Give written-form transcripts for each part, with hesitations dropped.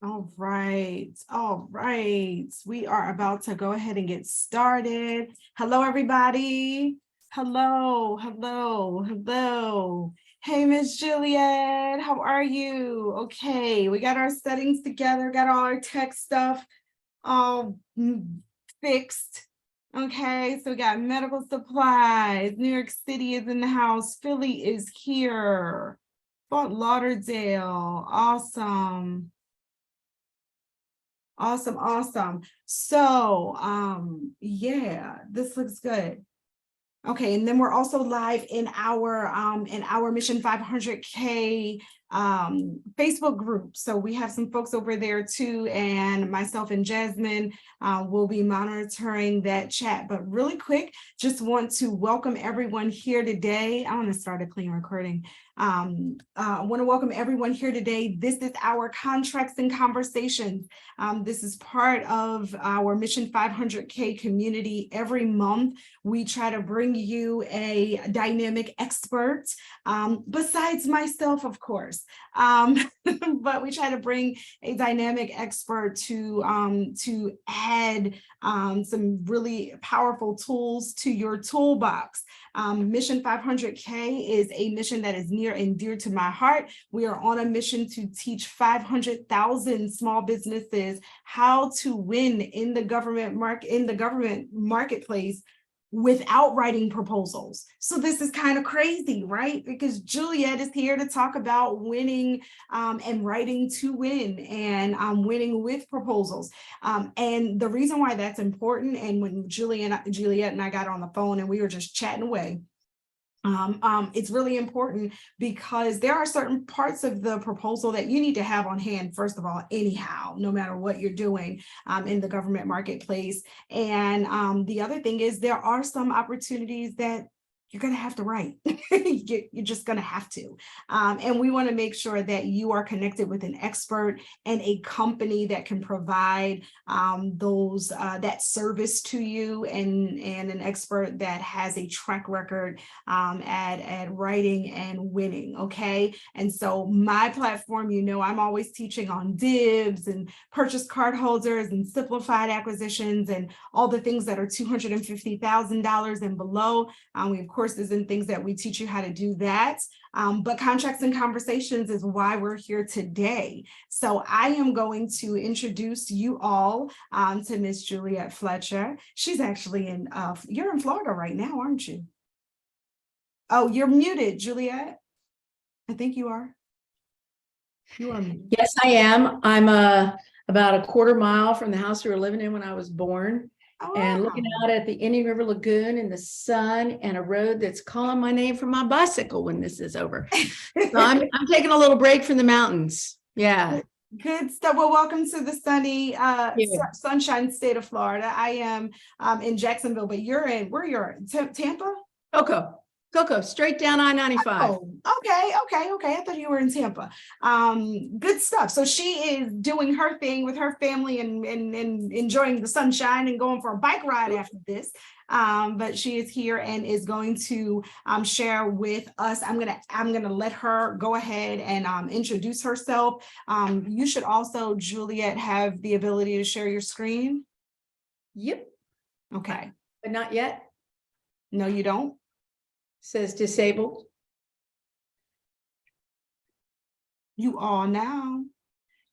All right. All right. We are about to go ahead and get started. Hello, everybody. Hello, hello, hello. Hey, Miss Juliet, how are you? Okay, we got our settings together, got all our tech stuff all fixed. Okay, so we got medical supplies. New York City is in the house. Philly is here. Fort Lauderdale. Awesome. Awesome, awesome. So, yeah, this looks good. Okay, and then we're also live in our Mission 500K Facebook group. So we have some folks over there too, and myself and Jasmine will be monitoring that chat. But really quick, just want to welcome everyone here today. I want to start a clean recording. I want to welcome everyone here today. This is our Contracts and Conversations. This is part of our Mission 500K community. Every month, we try to bring you a dynamic expert, besides myself, of course. But we try to bring a dynamic expert to add some really powerful tools to your toolbox. Mission 500K is a mission that is near and dear to my heart. We are on a mission to teach 500,000 small businesses how to win in the government marketplace without writing proposals. So this is kind of crazy, right? Because Juliet is here to talk about winning and writing to win and winning with proposals. And the reason why that's important, and when Juliet and I got on the phone and we were just chatting away, it's really important because there are certain parts of the proposal that you need to have on hand, first of all, anyhow, no matter what you're doing in the government marketplace. And the other thing is there are some opportunities that you're going to have to write. You're just going to have to. And we want to make sure that you are connected with an expert and a company that can provide that service to you, and an expert that has a track record at writing and winning. Okay. And so my platform, I'm always teaching on DIBs and purchase card holders and simplified acquisitions and all the things that are $250,000 and below. We have courses and things that we teach you how to do that. But Contracts and Conversations is why we're here today. So I am going to introduce you all to Miss Juliet Fletcher. She's actually you're in Florida right now, aren't you? Oh, you're muted, Juliet. I think you are. You are muted. Yes, I am. I'm about a quarter mile from the house we were living in when I was born. Oh, and wow. looking out at the Indian River Lagoon and the sun and a road that's calling my name from my bicycle when this is over. So I'm taking a little break from the mountains. Yeah. Good stuff. Well, welcome to the sunny, sunshine state of Florida. I am in Jacksonville, but where you're Tampa? Cocoa, straight down I-95. Oh, okay. I thought you were in Tampa. Good stuff. So she is doing her thing with her family and enjoying the sunshine and going for a bike ride after this. But she is here and is going to share with us. I'm gonna let her go ahead and introduce herself. You should also, Juliet, have the ability to share your screen. Yep. Okay. But not yet. No, you don't. Says disabled. You are now.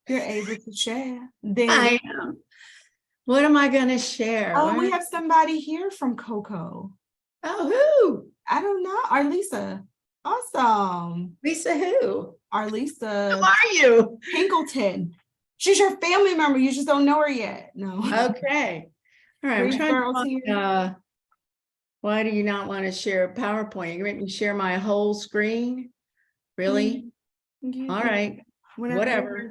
You're able to share. I am. What am I going to share? Oh, we have somebody here from Cocoa. Oh, who? I don't know. Arlisa. Awesome. Lisa who? Arlisa. Who are you? Pinkleton. She's your family member. You just don't know her yet. No. Okay. All right. I'm trying to why do you not want to share a PowerPoint? You make me share my whole screen? Really? Yeah. All right. Whatever.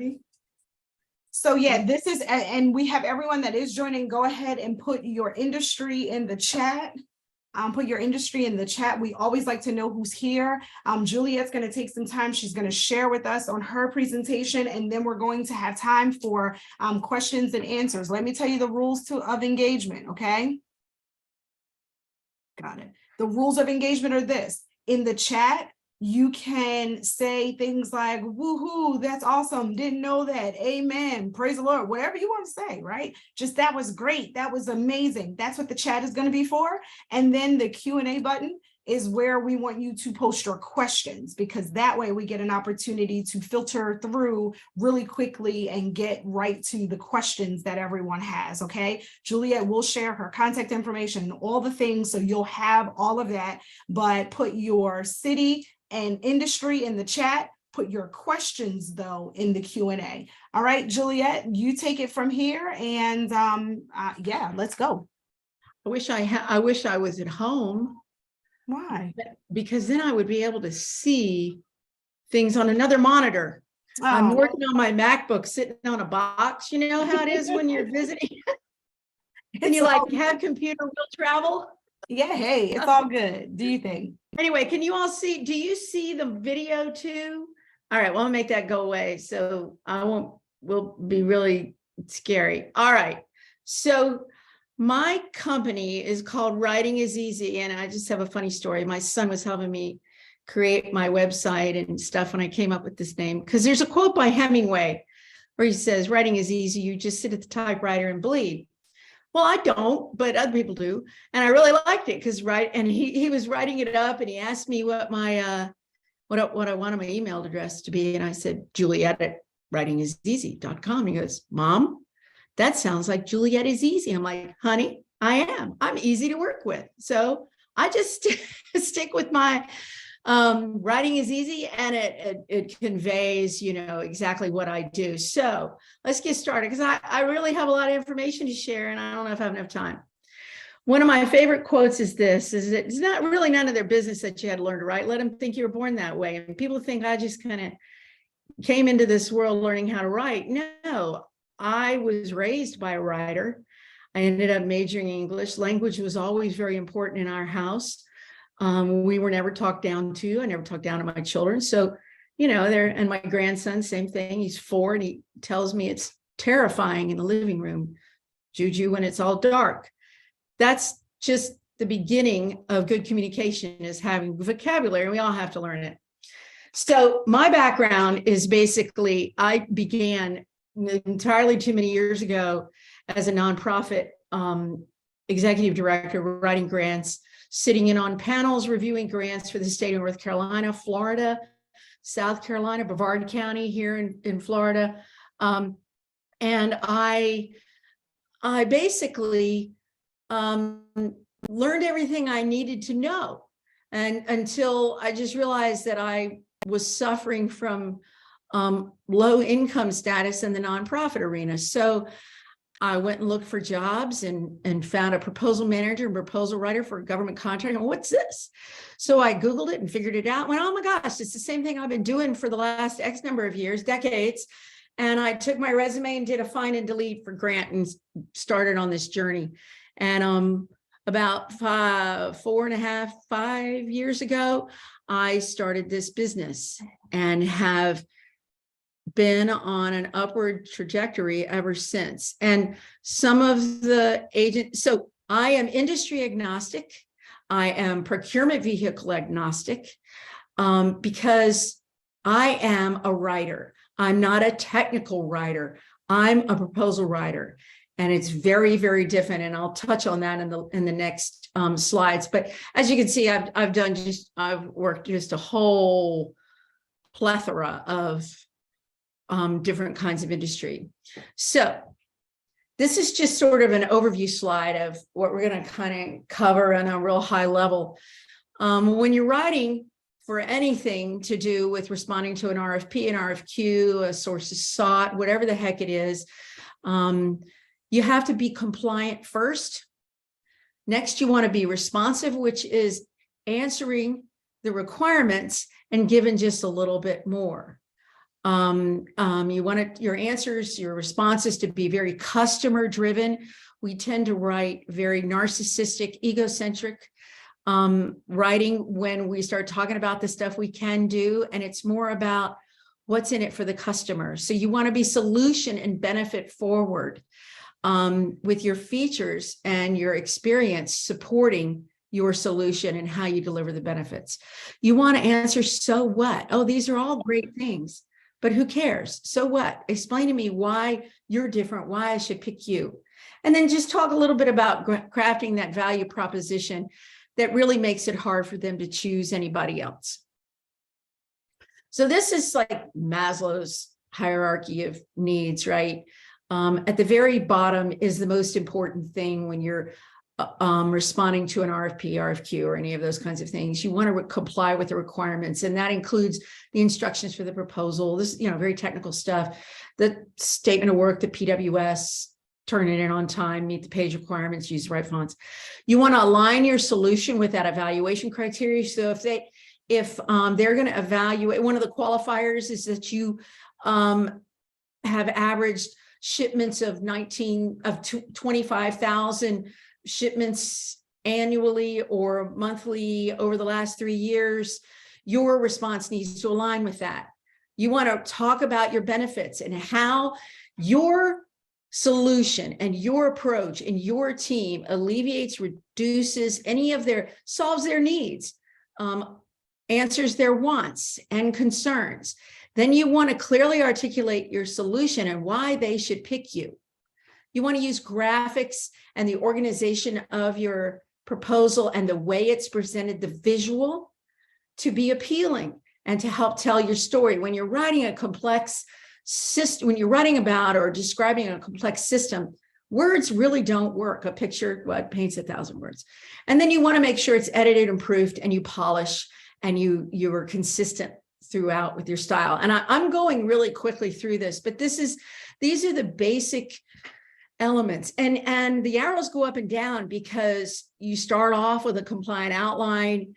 So yeah, this is, and we have everyone that is joining. Go ahead and put your industry in the chat. Put your industry in the chat. We always like to know who's here. Juliet's going to take some time. She's going to share with us on her presentation, and then we're going to have time for questions and answers. Let me tell you the rules of engagement, okay? Got it. The rules of engagement are this. In the chat, You can say things like, woohoo, that's awesome. Didn't know that. Amen. Praise the Lord. Whatever you want to say, right? Just that was great. That was amazing. That's what the chat is going to be for. And then the Q&A button is where we want you to post your questions, because that way we get an opportunity to filter through really quickly and get right to the questions that everyone has. Okay. Juliet will share her contact information, all the things. So you'll have all of that, but put your city and industry in the chat. Put your questions though in the Q&A. All right, Juliet, you take it from here, and yeah, let's go. I wish I was at home, Why? because then I would be able to see things on another monitor. I'm Oh, working on my MacBook sitting on a box. You know how it is when you're visiting and you like have computer will travel. yeah, hey, it's all good. Do you think? Anyway, can you all see, do you see the video too? All right, well, I'll make that go away. So will be really scary. All right. So my company is called Writing is Easy. And I just have a funny story. My son was helping me create my website and stuff when I came up with this name, because there's a quote by Hemingway where he says, writing is easy. You just sit at the typewriter and bleed. Well, I don't, but other people do. And I really liked it because and he was writing it up, and he asked me what my what I wanted my email address to be. And I said, Juliet@writingiseasy.com. He goes, Mom, that sounds like Juliet is easy. I'm like, honey, I am. I'm easy to work with. So I just stick with my writing is easy, and it conveys, exactly what I do. So let's get started, because I really have a lot of information to share, and I don't know if I have enough time. One of my favorite quotes is this, is it's not really none of their business that you had to learn to write. Let them think you were born that way. And people think I just kind of came into this world learning how to write. No, I was raised by a writer. I ended up majoring in English. Language was always very important in our house. We were never talked down to. I never talked down to my children. So, and my grandson, same thing. He's 4, and he tells me it's terrifying in the living room, Juju, when it's all dark. That's just the beginning of good communication, is having vocabulary. We all have to learn it. So my background is basically, I began entirely too many years ago as a nonprofit executive director, writing grants, sitting in on panels, reviewing grants for the state of North Carolina, Florida, South Carolina, Brevard County here in Florida. And I basically learned everything I needed to know, and until I just realized that I was suffering from low income status in the nonprofit arena. So I went and looked for jobs and found a proposal manager and proposal writer for a government contract. And what's this? So I Googled it and figured it out. Went, oh my gosh, it's the same thing I've been doing for the last X number of years, decades. And I took my resume and did a find and delete for Grant and started on this journey. And about 4.5, 5 years ago, I started this business and have been on an upward trajectory ever since. And some of the agents, so I am industry agnostic. I am procurement vehicle agnostic, because I am a writer. I'm not a technical writer. I'm a proposal writer. And it's very, very different. And I'll touch on that in the next slides. But as you can see, I've worked just a whole plethora of different kinds of industry. So this is just sort of an overview slide of what we're going to kind of cover on a real high level. When you're writing for anything to do with responding to an RFP, an RFQ, a sources sought, whatever the heck it is, you have to be compliant first. Next, you want to be responsive, which is answering the requirements and giving just a little bit more. You want your answers, your responses to be very customer driven. We tend to write very narcissistic, egocentric writing when we start talking about the stuff we can do, and it's more about what's in it for the customer. So you want to be solution and benefit forward with your features and your experience supporting your solution and how you deliver the benefits. You want to answer, so what? Oh, these are all great things, but who cares? So what? Explain to me why you're different, why I should pick you. And then just talk a little bit about crafting that value proposition that really makes it hard for them to choose anybody else. So this is like Maslow's hierarchy of needs, right? At the very bottom is the most important thing when you're responding to an RFP, RFQ, or any of those kinds of things. You want to comply with the requirements, and that includes the instructions for the proposal. This, very technical stuff. The statement of work, the PWS, turn it in on time, meet the page requirements, use the right fonts. You want to align your solution with that evaluation criteria. So if they're going to evaluate, one of the qualifiers is that you have averaged shipments of 25,000 shipments annually or monthly over the last 3 years. Your response needs to align with that. You want to talk about your benefits and how your solution and your approach and your team alleviates, reduces solves their needs, answers their wants and concerns. Then you want to clearly articulate your solution and why they should pick you. You want to use graphics and the organization of your proposal and the way it's presented, the visual, to be appealing and to help tell your story. When you're writing a complex system, when you're writing about or describing a complex system, words really don't work. A picture, paints 1,000 words. And then you want to make sure it's edited and proofed, and you polish, and you are consistent throughout with your style. And I'm going really quickly through this, but these are the basic elements. And the arrows go up and down because you start off with a compliant outline,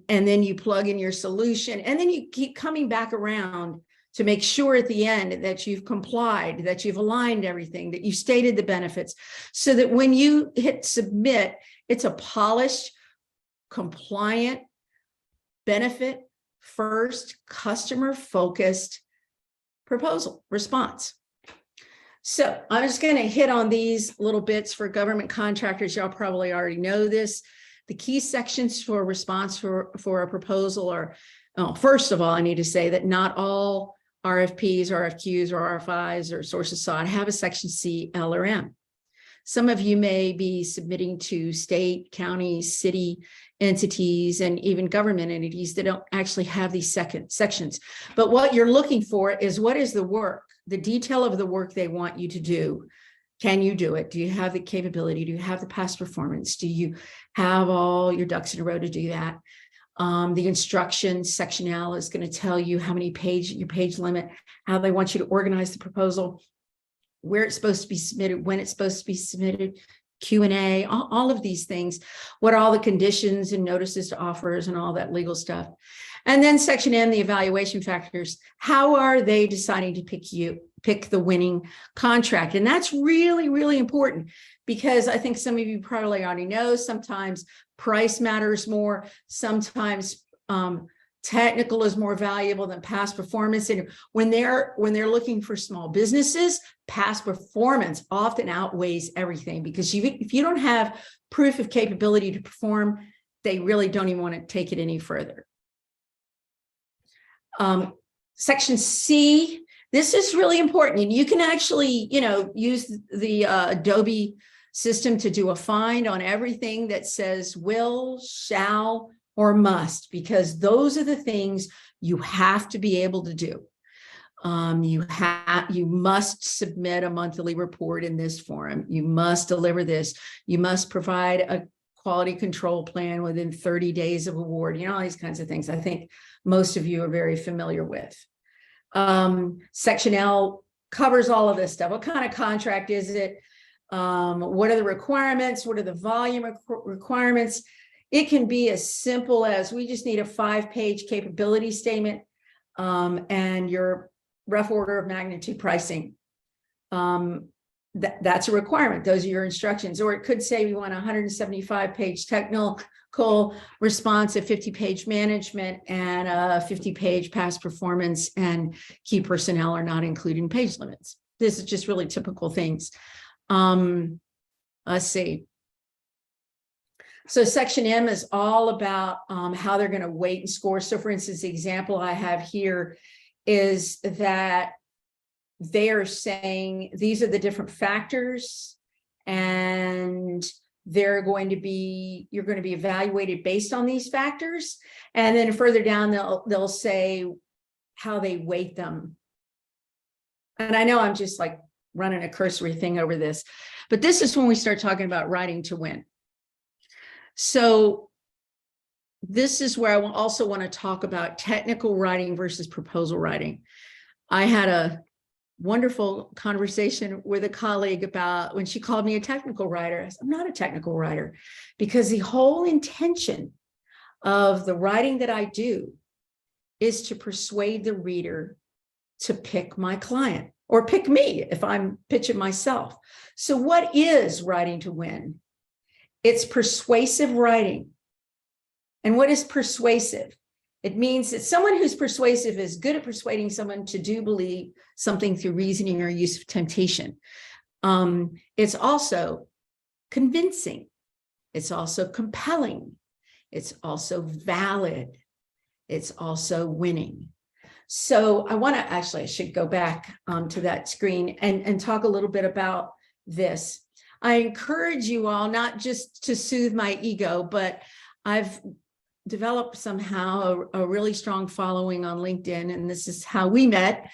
and then you plug in your solution, and then you keep coming back around to make sure at the end that you've complied, that you've aligned everything, that you've stated the benefits, so that when you hit submit, it's a polished, compliant, benefit first, customer focused proposal response. So I'm just going to hit on these little bits for government contractors. Y'all probably already know this. The key sections for response for a proposal are, first of all, I need to say that not all RFPs, RFQs, or RFIs or sources sought have a section C, L, or M. Some of you may be submitting to state, county, city entities, and even government entities that don't actually have these sections. But what you're looking for is, what is the work, the detail of the work they want you to do. Can you do it? Do you have the capability? Do you have the past performance? Do you have all your ducks in a row to do that? The instructions, section L, is going to tell you how many your page limit, how they want you to organize the proposal, where it's supposed to be submitted, when it's supposed to be submitted, Q&A, all of these things, what are all the conditions and notices to offers and all that legal stuff. And then section M, the evaluation factors. How are they deciding to pick the winning contract? And that's really, really important, because I think some of you probably already know, sometimes price matters more. Sometimes technical is more valuable than past performance. And when they're looking for small businesses, past performance often outweighs everything, because if you don't have proof of capability to perform, they really don't even want to take it any further. Section C, this is really important. And you can actually, use the Adobe system to do a find on everything that says will, shall, or must, because those are the things you have to be able to do. You must submit a monthly report in this form. You must deliver this. You must provide a quality control plan within 30 days of award, all these kinds of things I think most of you are very familiar with. Section L covers all of this stuff. What kind of contract is it? What are the requirements? What are the volume requirements? It can be as simple as, we just need a 5-page capability statement and your rough order of magnitude pricing. That's a requirement. Those are your instructions. Or it could say we want a 175-page technical response, a 50-page management, and a 50-page past performance, and key personnel are not included in page limits. This is just really typical things. Let's see. So section M is all about how they're going to weight and score. So for instance, the example I have here is that they are saying these are the different factors, and you're going to be evaluated based on these factors. And then further down, they'll say how they weight them. And I know I'm just like running a cursory thing over this, but this is when we start talking about writing to win. So this is where I also want to talk about technical writing versus proposal writing. I had a wonderful conversation with a colleague about when she called me a technical writer. I said, I'm not a technical writer, because the whole intention of the writing that I do is to persuade the reader to pick my client or pick me if I'm pitching myself. So what is writing to win? It's persuasive writing. And what is persuasive? It means that someone who's persuasive is good at persuading someone to do believe something through reasoning or use of temptation. It's also convincing. It's also compelling. It's also valid. It's also winning. So I should go back to that screen and talk a little bit about this. I encourage you all, not just to soothe my ego, but I've developed somehow a really strong following on LinkedIn, and this is how we met.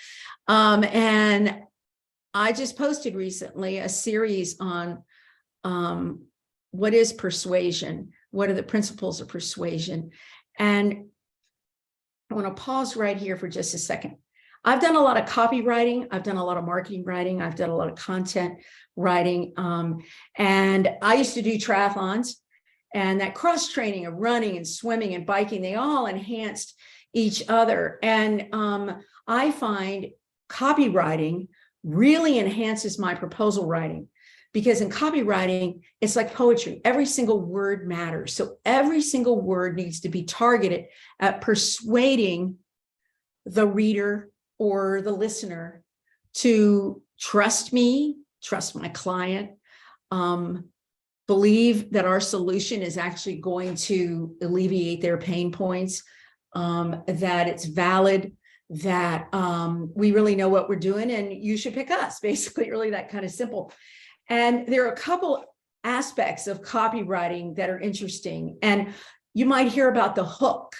And I just posted recently a series on what is persuasion, what are the principles of persuasion. And I want to pause right here for just a second. I've done a lot of copywriting. I've done a lot of marketing writing. I've done a lot of content writing. And I used to do triathlons, and that cross training of running and swimming and biking, they all enhanced each other. And I find copywriting really enhances my proposal writing, because in copywriting, it's like poetry. Every single word matters. So every single word needs to be targeted at persuading the reader or the listener to trust me, trust my client, believe that our solution is actually going to alleviate their pain points, that it's valid, that we really know what we're doing and you should pick us, basically, really that kind of simple. And there are a couple aspects of copywriting that are interesting. And you might hear about the hook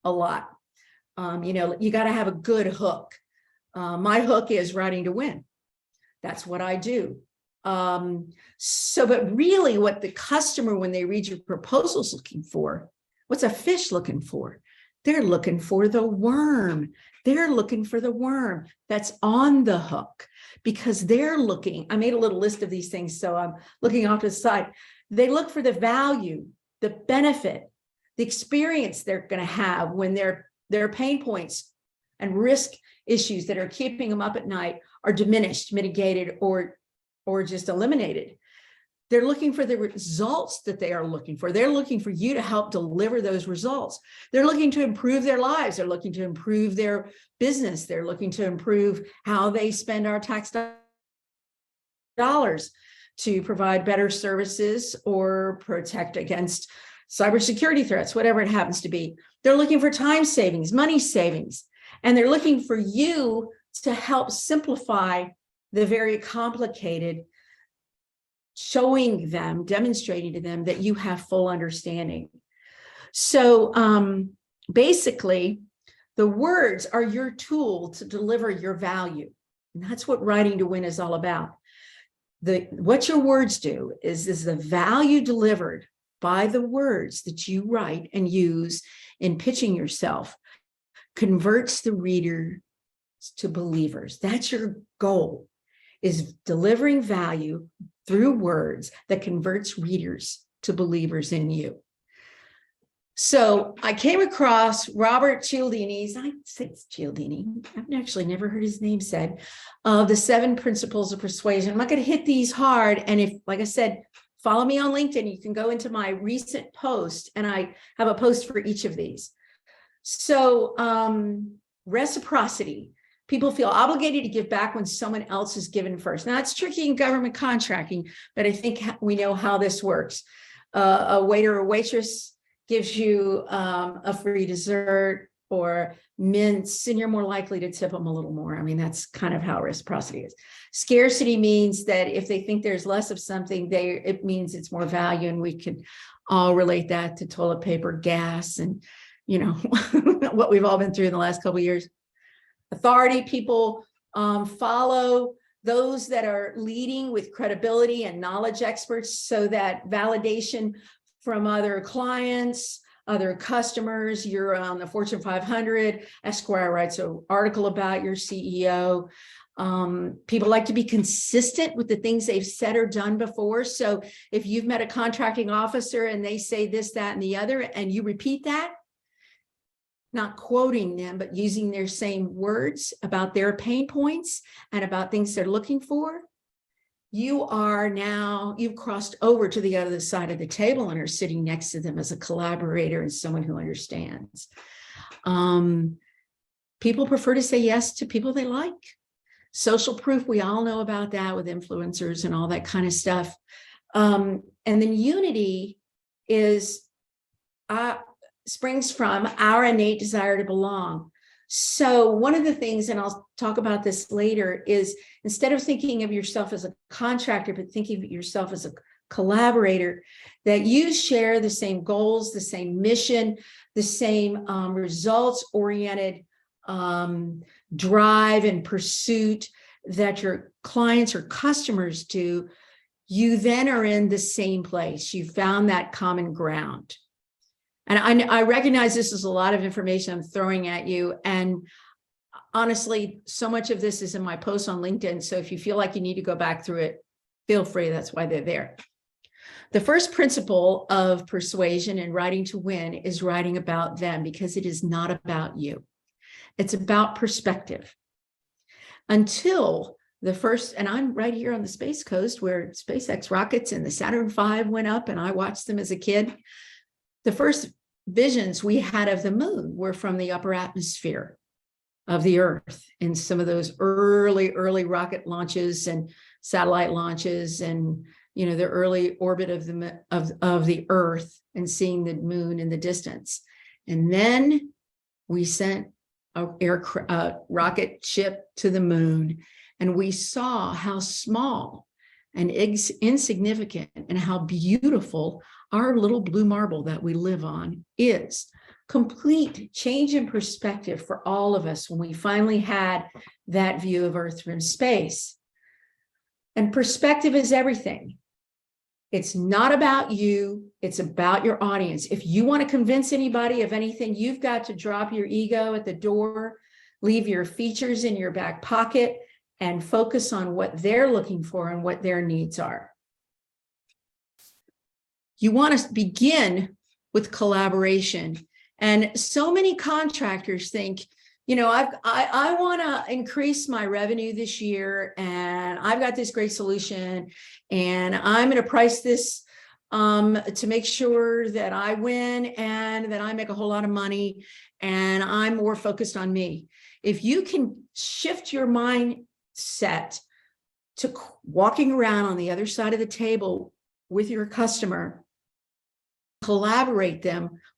a lot. You got to have a good hook. My hook is writing to win. That's what I do. But really what the customer, when they read your proposal, is looking for, what's a fish looking for? They're looking for the worm. They're looking for the worm that's on the hook, because they're looking, I made a little list of these things, so I'm looking off to the side. They look for the value, the benefit, the experience they're going to have when their pain points and risk issues that are keeping them up at night are diminished, mitigated, or just eliminated. They're looking for the results that they are looking for. They're looking for you to help deliver those results. They're looking to improve their lives. They're looking to improve their business. They're looking to improve how they spend our tax dollars to provide better services or protect against cybersecurity threats, whatever it happens to be. They're looking for time savings, money savings, and they're looking for you to help simplify the very complicated, showing them, demonstrating to them that you have full understanding. So basically, the words are your tool to deliver your value. And that's what writing to win is all about. What your words do is the value delivered by the words that you write and use in pitching yourself converts the reader to believers. That's your goal, is delivering value through words that converts readers to believers in you. So I came across Robert Cialdini's, I say it's Cialdini, I've actually never heard his name said, of the 7 principles of persuasion. I'm not going to hit these hard. And if, like I said, follow me on LinkedIn, you can go into my recent post, and I have a post for each of these. So reciprocity. People feel obligated to give back when someone else is given first. Now, it's tricky in government contracting, but I think we know how this works. a waiter or waitress gives you a free dessert or mints, and you're more likely to tip them a little more. I mean, that's kind of how reciprocity is. Scarcity means that if they think there's less of something, it means it's more value, and we can all relate that to toilet paper, gas, and what we've all been through in the last couple of years. Authority, people follow those that are leading with credibility and knowledge experts, so that validation from other clients, other customers. You're on the Fortune 500, Esquire writes an article about your CEO. People like to be consistent with the things they've said or done before. So if you've met a contracting officer and they say this, that, and the other, and you repeat that, not quoting them, but using their same words about their pain points and about things they're looking for, you've crossed over to the other side of the table and are sitting next to them as a collaborator and someone who understands. People prefer to say yes to people they like. Social proof, we all know about that with influencers and all that kind of stuff. And then unity springs from our innate desire to belong. So one of the things, and I'll talk about this later, is instead of thinking of yourself as a contractor, but thinking of yourself as a collaborator, that you share the same goals, the same mission, the same results-oriented drive and pursuit that your clients or customers do, you then are in the same place. You found that common ground. And I recognize this is a lot of information I'm throwing at you. And honestly, so much of this is in my posts on LinkedIn. So if you feel like you need to go back through it, feel free. That's why they're there. The first principle of persuasion and writing to win is writing about them, because it is not about you. It's about perspective. Until the first, and I'm right here on the Space Coast where SpaceX rockets and the Saturn V went up, and I watched them as a kid. The first visions we had of the moon were from the upper atmosphere of the Earth, in some of those early rocket launches and satellite launches, and the early orbit of the Earth, and seeing the moon in the distance. And then we sent a rocket ship to the moon, and we saw how small and insignificant and how beautiful our little blue marble that we live on is. Complete change in perspective for all of us when we finally had that view of Earth from space. And perspective is everything. It's not about you, it's about your audience. If you want to convince anybody of anything, you've got to drop your ego at the door, leave your features in your back pocket, and focus on what they're looking for and what their needs are. You want to begin with collaboration. And so many contractors think, I want to increase my revenue this year, and I've got this great solution, and I'm going to price this to make sure that I win and that I make a whole lot of money, and I'm more focused on me. If you can shift your mindset to walking around on the other side of the table with your customer, collaborate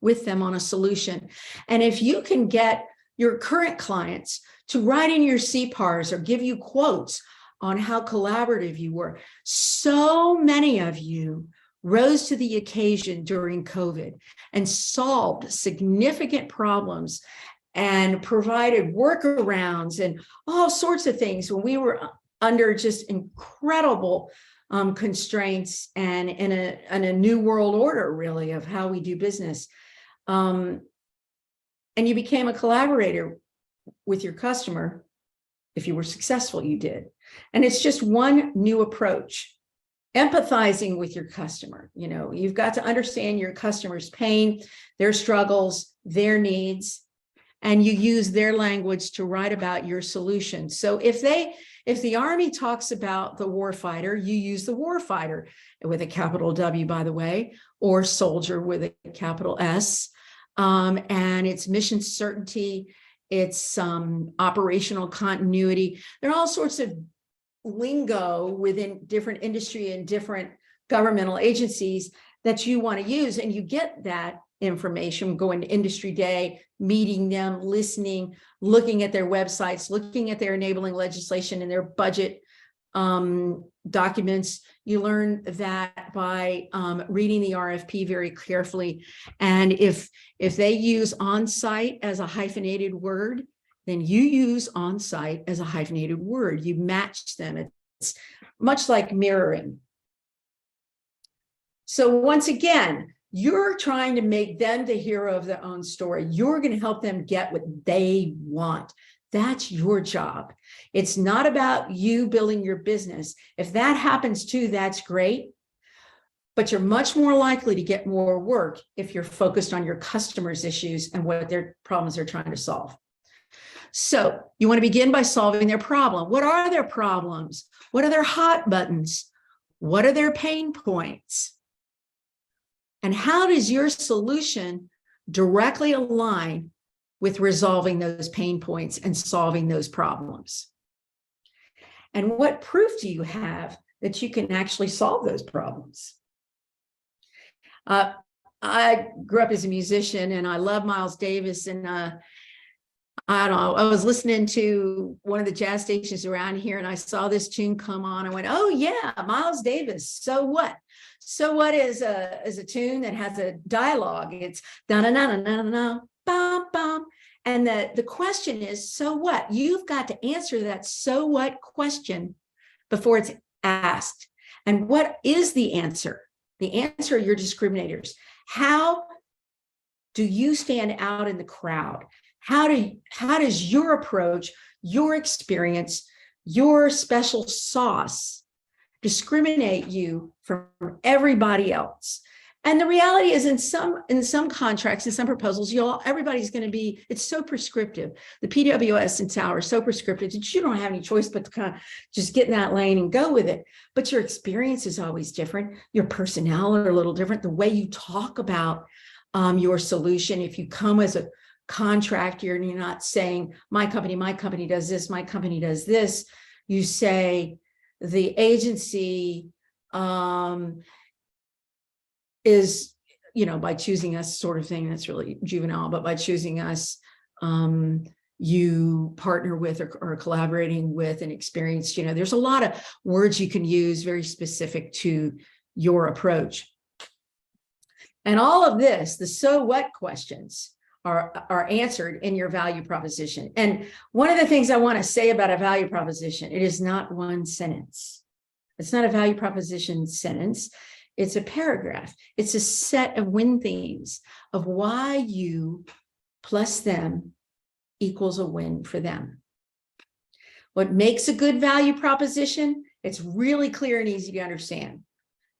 with them on a solution. And if you can get your current clients to write in your CPARs or give you quotes on how collaborative you were. So many of you rose to the occasion during COVID and solved significant problems and provided workarounds and all sorts of things when we were under just incredible constraints and in a new world order, really, of how we do business. And you became a collaborator with your customer. If you were successful, you did. And it's just one new approach. Empathizing with your customer. You've got to understand your customer's pain, their struggles, their needs, and you use their language to write about your solution. So if the Army talks about the warfighter, you use the warfighter with a capital W, by the way, or soldier with a capital S. And it's mission certainty, it's operational continuity. There are all sorts of lingo within different industry and different governmental agencies that you want to use. And you get that information going to industry day, meeting them, listening, looking at their websites, looking at their enabling legislation and their budget documents. You learn that by reading the RFP very carefully. And if they use on-site as a hyphenated word, then you use on-site as a hyphenated word. You match them. It's much like mirroring. So once again, you're trying to make them the hero of their own story. You're going to help them get what they want. That's your job. It's not about you building your business. If that happens too, that's great. But you're much more likely to get more work if you're focused on your customers' issues and what their problems they're trying to solve. So you want to begin by solving their problem. What are their problems? What are their hot buttons? What are their pain points? And how does your solution directly align with resolving those pain points and solving those problems? And what proof do you have that you can actually solve those problems? I grew up as a musician and I love Miles Davis. And I don't know, I was listening to one of the jazz stations around here and I saw this tune come on. I went, oh yeah, Miles Davis. So what? So what is a tune that has a dialogue? It's da na na na na na bum bum. And the question is, so what? You've got to answer that so what question before it's asked. And what is the answer? The answer are your discriminators. How do you stand out in the crowd? How does your approach, your experience, your special sauce discriminate you from everybody else? And the reality is in some contracts, in some proposals, everybody's going to be, it's so prescriptive. The PWS and Tower are so prescriptive that you don't have any choice but to kind of just get in that lane and go with it. But your experience is always different. Your personnel are a little different. The way you talk about your solution, if you come as a contractor and you're not saying, my company does this, my company does this. You say the agency is, by choosing us sort of thing, that's really juvenile, but by choosing us, you partner with or are collaborating with an experienced, there's a lot of words you can use very specific to your approach. And all of this, the so what questions are answered in your value proposition. And one of the things I want to say about a value proposition, it is not one sentence. It's not a value proposition sentence. It's a paragraph. It's a set of win themes of why you plus them equals a win for them. What makes a good value proposition? It's really clear and easy to understand.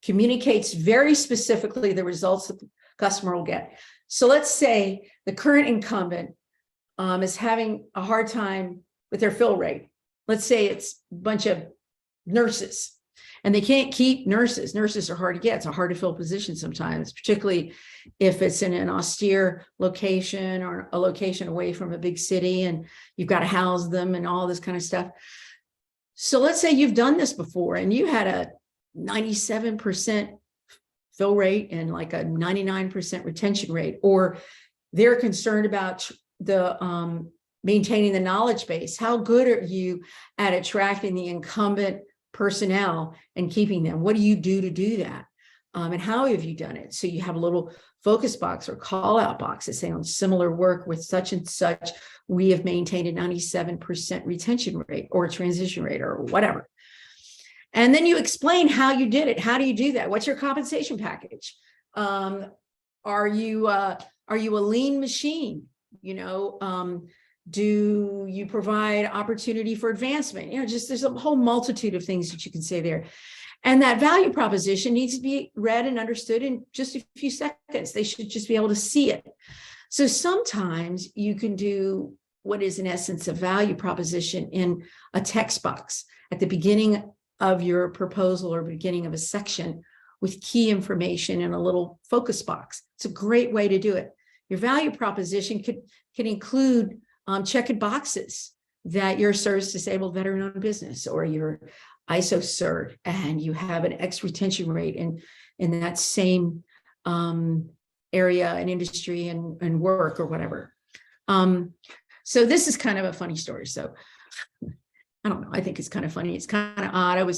Communicates very specifically the results that the customer will get. So let's say the current incumbent is having a hard time with their fill rate. Let's say it's a bunch of nurses and they can't keep nurses. Nurses are hard to get. It's a hard to fill position sometimes, particularly if it's in an austere location or a location away from a big city and you've got to house them and all this kind of stuff. So let's say you've done this before and you had a 97% fill rate and like a 99% retention rate, or they're concerned about the maintaining the knowledge base. How good are you at attracting the incumbent personnel and keeping them? What do you do to do that? And how have you done it? So you have a little focus box or call out box that say on similar work with such and such, we have maintained a 97% retention rate or transition rate or whatever. And then you explain how you did it. How do you do that? What's your compensation package? Are you a lean machine? Do you provide opportunity for advancement? There's a whole multitude of things that you can say there. And that value proposition needs to be read and understood in just a few seconds. They should just be able to see it. So sometimes you can do what is in essence a value proposition in a text box at the beginning of your proposal or beginning of a section with key information in a little focus box. It's a great way to do it. Your value proposition can include checked boxes that you're a service-disabled veteran-owned business or your ISO cert and you have an X retention rate in that same area and industry and work or whatever. So this is kind of a funny story. So I don't know. I think it's kind of funny. It's kind of odd.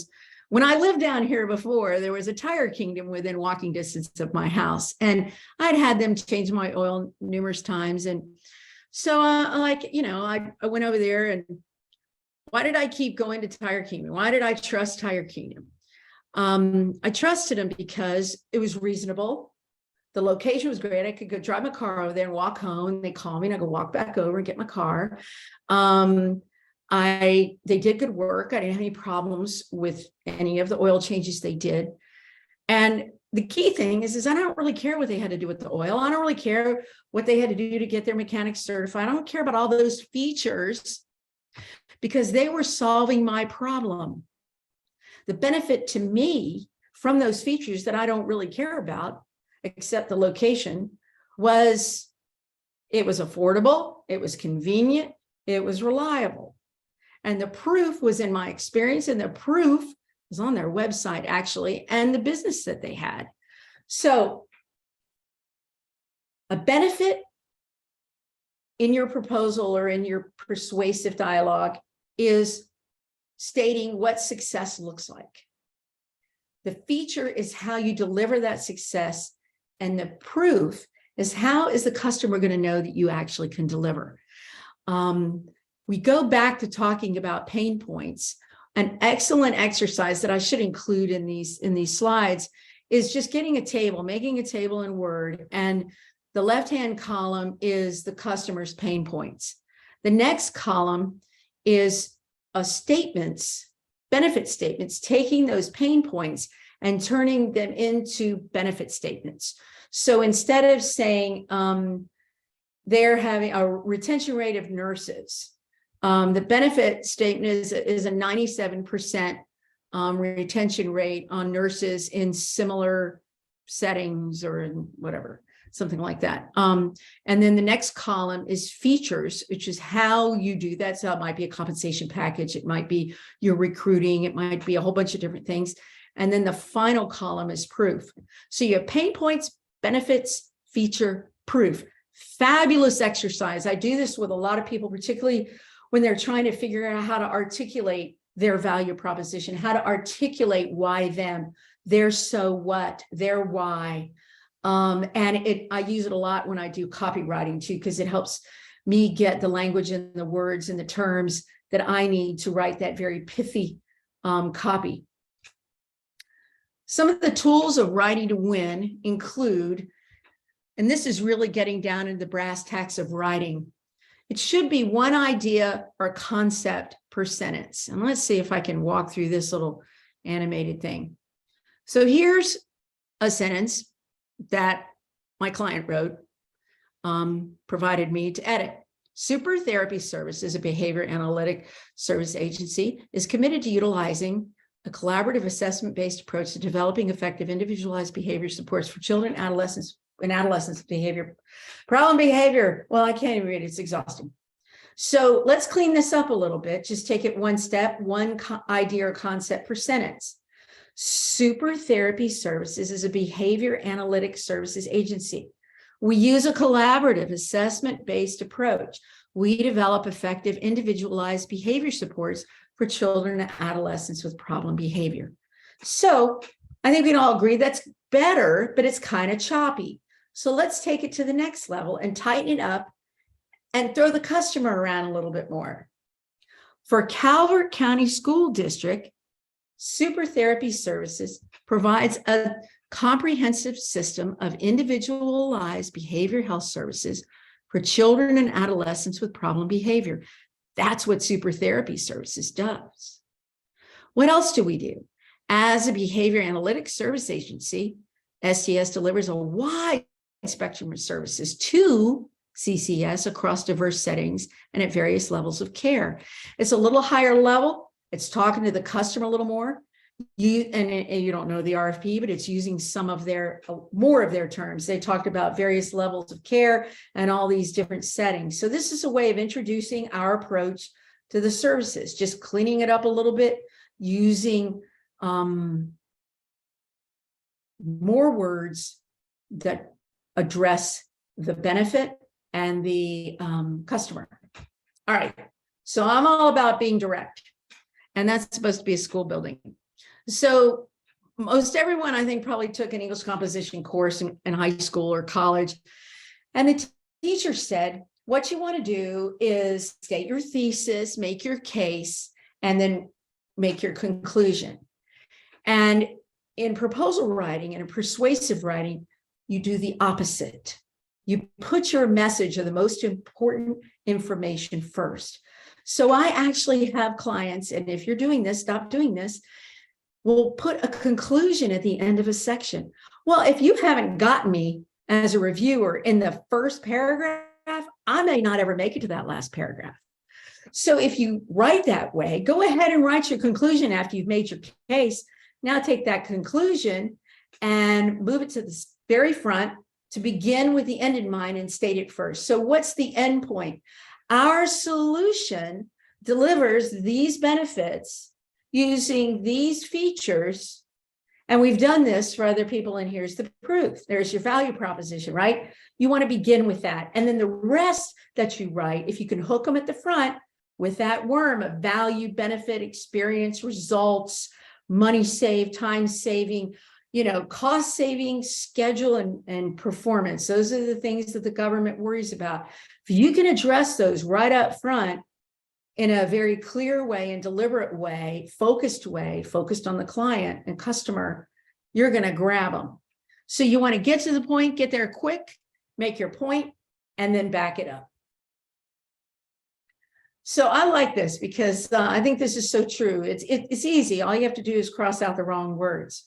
When I lived down here before, there was a Tire Kingdom within walking distance of my house, and I'd had them change my oil numerous times. And so I went over there, and why did I keep going to Tire Kingdom? Why did I trust Tire Kingdom? I trusted them because it was reasonable. The location was great. I could go drive my car over there and walk home. They call me and I go walk back over and get my car. They did good work. I didn't have any problems with any of the oil changes they did. And the key thing is I don't really care what they had to do with the oil. I don't really care what they had to do to get their mechanics certified. I don't care about all those features because they were solving my problem. The benefit to me from those features that I don't really care about, except the location, was it was affordable, it was convenient, it was reliable. And the proof was in my experience, and the proof was on their website, actually, and the business that they had. So a benefit in your proposal or in your persuasive dialogue is stating what success looks like. The feature is how you deliver that success, and the proof is how is the customer going to know that you actually can deliver. We go back to talking about pain points. An excellent exercise that I should include in these slides is just getting a table, making a table in Word, and the left-hand column is the customer's pain points. The next column is benefit statements, taking those pain points and turning them into benefit statements. So instead of saying they're having a retention rate of nurses, the benefit statement is a 97% retention rate on nurses in similar settings or in whatever, something like that. And then the next column is features, which is how you do that. So it might be a compensation package. It might be your recruiting. It might be a whole bunch of different things. And then the final column is proof. So you have pain points, benefits, feature, proof. Fabulous exercise. I do this with a lot of people, particularly when they're trying to figure out how to articulate their value proposition, how to articulate why them, their so what, their why. I use it a lot when I do copywriting too, because it helps me get the language and the words and the terms that I need to write that very pithy copy. Some of the tools of writing to win include, and this is really getting down into the brass tacks of writing, it should be one idea or concept per sentence. And let's see if I can walk through this little animated thing. So here's a sentence that my client wrote, provided me to edit. Super Therapy Services, a behavior analytic service agency, is committed to utilizing a collaborative assessment-based approach to developing effective individualized behavior supports for children, adolescents, and adolescents problem behavior. Well, I can't even read it. It's exhausting. So let's clean this up a little bit. Just take it one step, one idea or concept per sentence. Super Therapy Services is a behavior analytic services agency. We use a collaborative assessment-based approach. We develop effective individualized behavior supports for children and adolescents with problem behavior. So I think we can all agree that's better, but it's kind of choppy. So let's take it to the next level and tighten it up and throw the customer around a little bit more. For Calvert County School District, Super Therapy Services provides a comprehensive system of individualized behavioral health services for children and adolescents with problem behavior. That's what Super Therapy Services does. What else do we do? As a behavior analytics service agency, STS delivers a wide spectrum of services to CCS across diverse settings and at various levels of care. It's a little higher level. It's talking to the customer a little more. You don't know the RFP, but it's using some of more of their terms. They talked about various levels of care and all these different settings. So this is a way of introducing our approach to the services, just cleaning it up a little bit, using more words that address the benefit and the customer. All right, so I'm all about being direct, and that's supposed to be a school building. So most everyone, I think, probably took an English composition course in high school or college, and the teacher said, what you want to do is state your thesis, make your case, and then make your conclusion. And in proposal writing and in persuasive writing, you do the opposite. You put your message or the most important information first. So I actually have clients, and if you're doing this, stop doing this, we'll put a conclusion at the end of a section. Well, if you haven't gotten me as a reviewer in the first paragraph, I may not ever make it to that last paragraph. So if you write that way, go ahead and write your conclusion after you've made your case. Now take that conclusion and move it to the very front to begin with the end in mind and state it first. So what's the end point? Our solution delivers these benefits using these features. And we've done this for other people, and here's the proof. There's your value proposition, right? You want to begin with that. And then the rest that you write, if you can hook them at the front with that worm of value, benefit, experience, results, money saved, time saving, cost saving, schedule, and performance. Those are the things that the government worries about. If you can address those right up front in a very clear way and deliberate way, focused on the client and customer, you're going to grab them. So you want to get to the point, get there quick, make your point, and then back it up. So I like this because I think this is so true. It's easy. All you have to do is cross out the wrong words.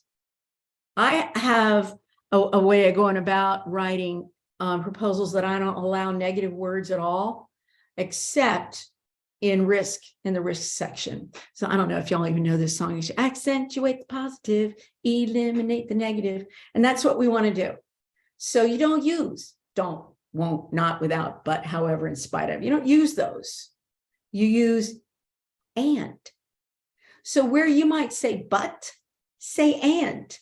I have a way of going about writing proposals that I don't allow negative words at all, except in the risk section. So I don't know if y'all even know this song. You should accentuate the positive, eliminate the negative. And that's what we want to do. So you don't use don't, won't, not, without, but, however, in spite of. You don't use those. You use and. So where you might say but, say and.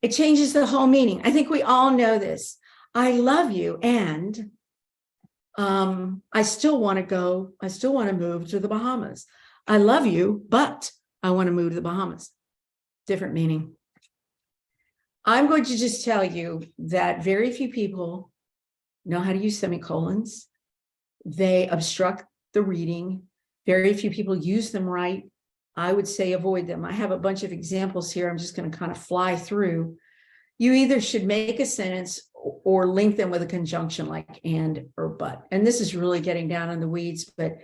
It changes the whole meaning. I think we all know this. I love you, and I still want to move to the Bahamas. I love you, but I want to move to the Bahamas. Different meaning. I'm going to just tell you that very few people know how to use semicolons. They obstruct the reading. Very few people use them right. I would say avoid them. I have a bunch of examples here. I'm just going to kind of fly through. You either should make a sentence or link them with a conjunction like and or but. And this is really getting down in the weeds, but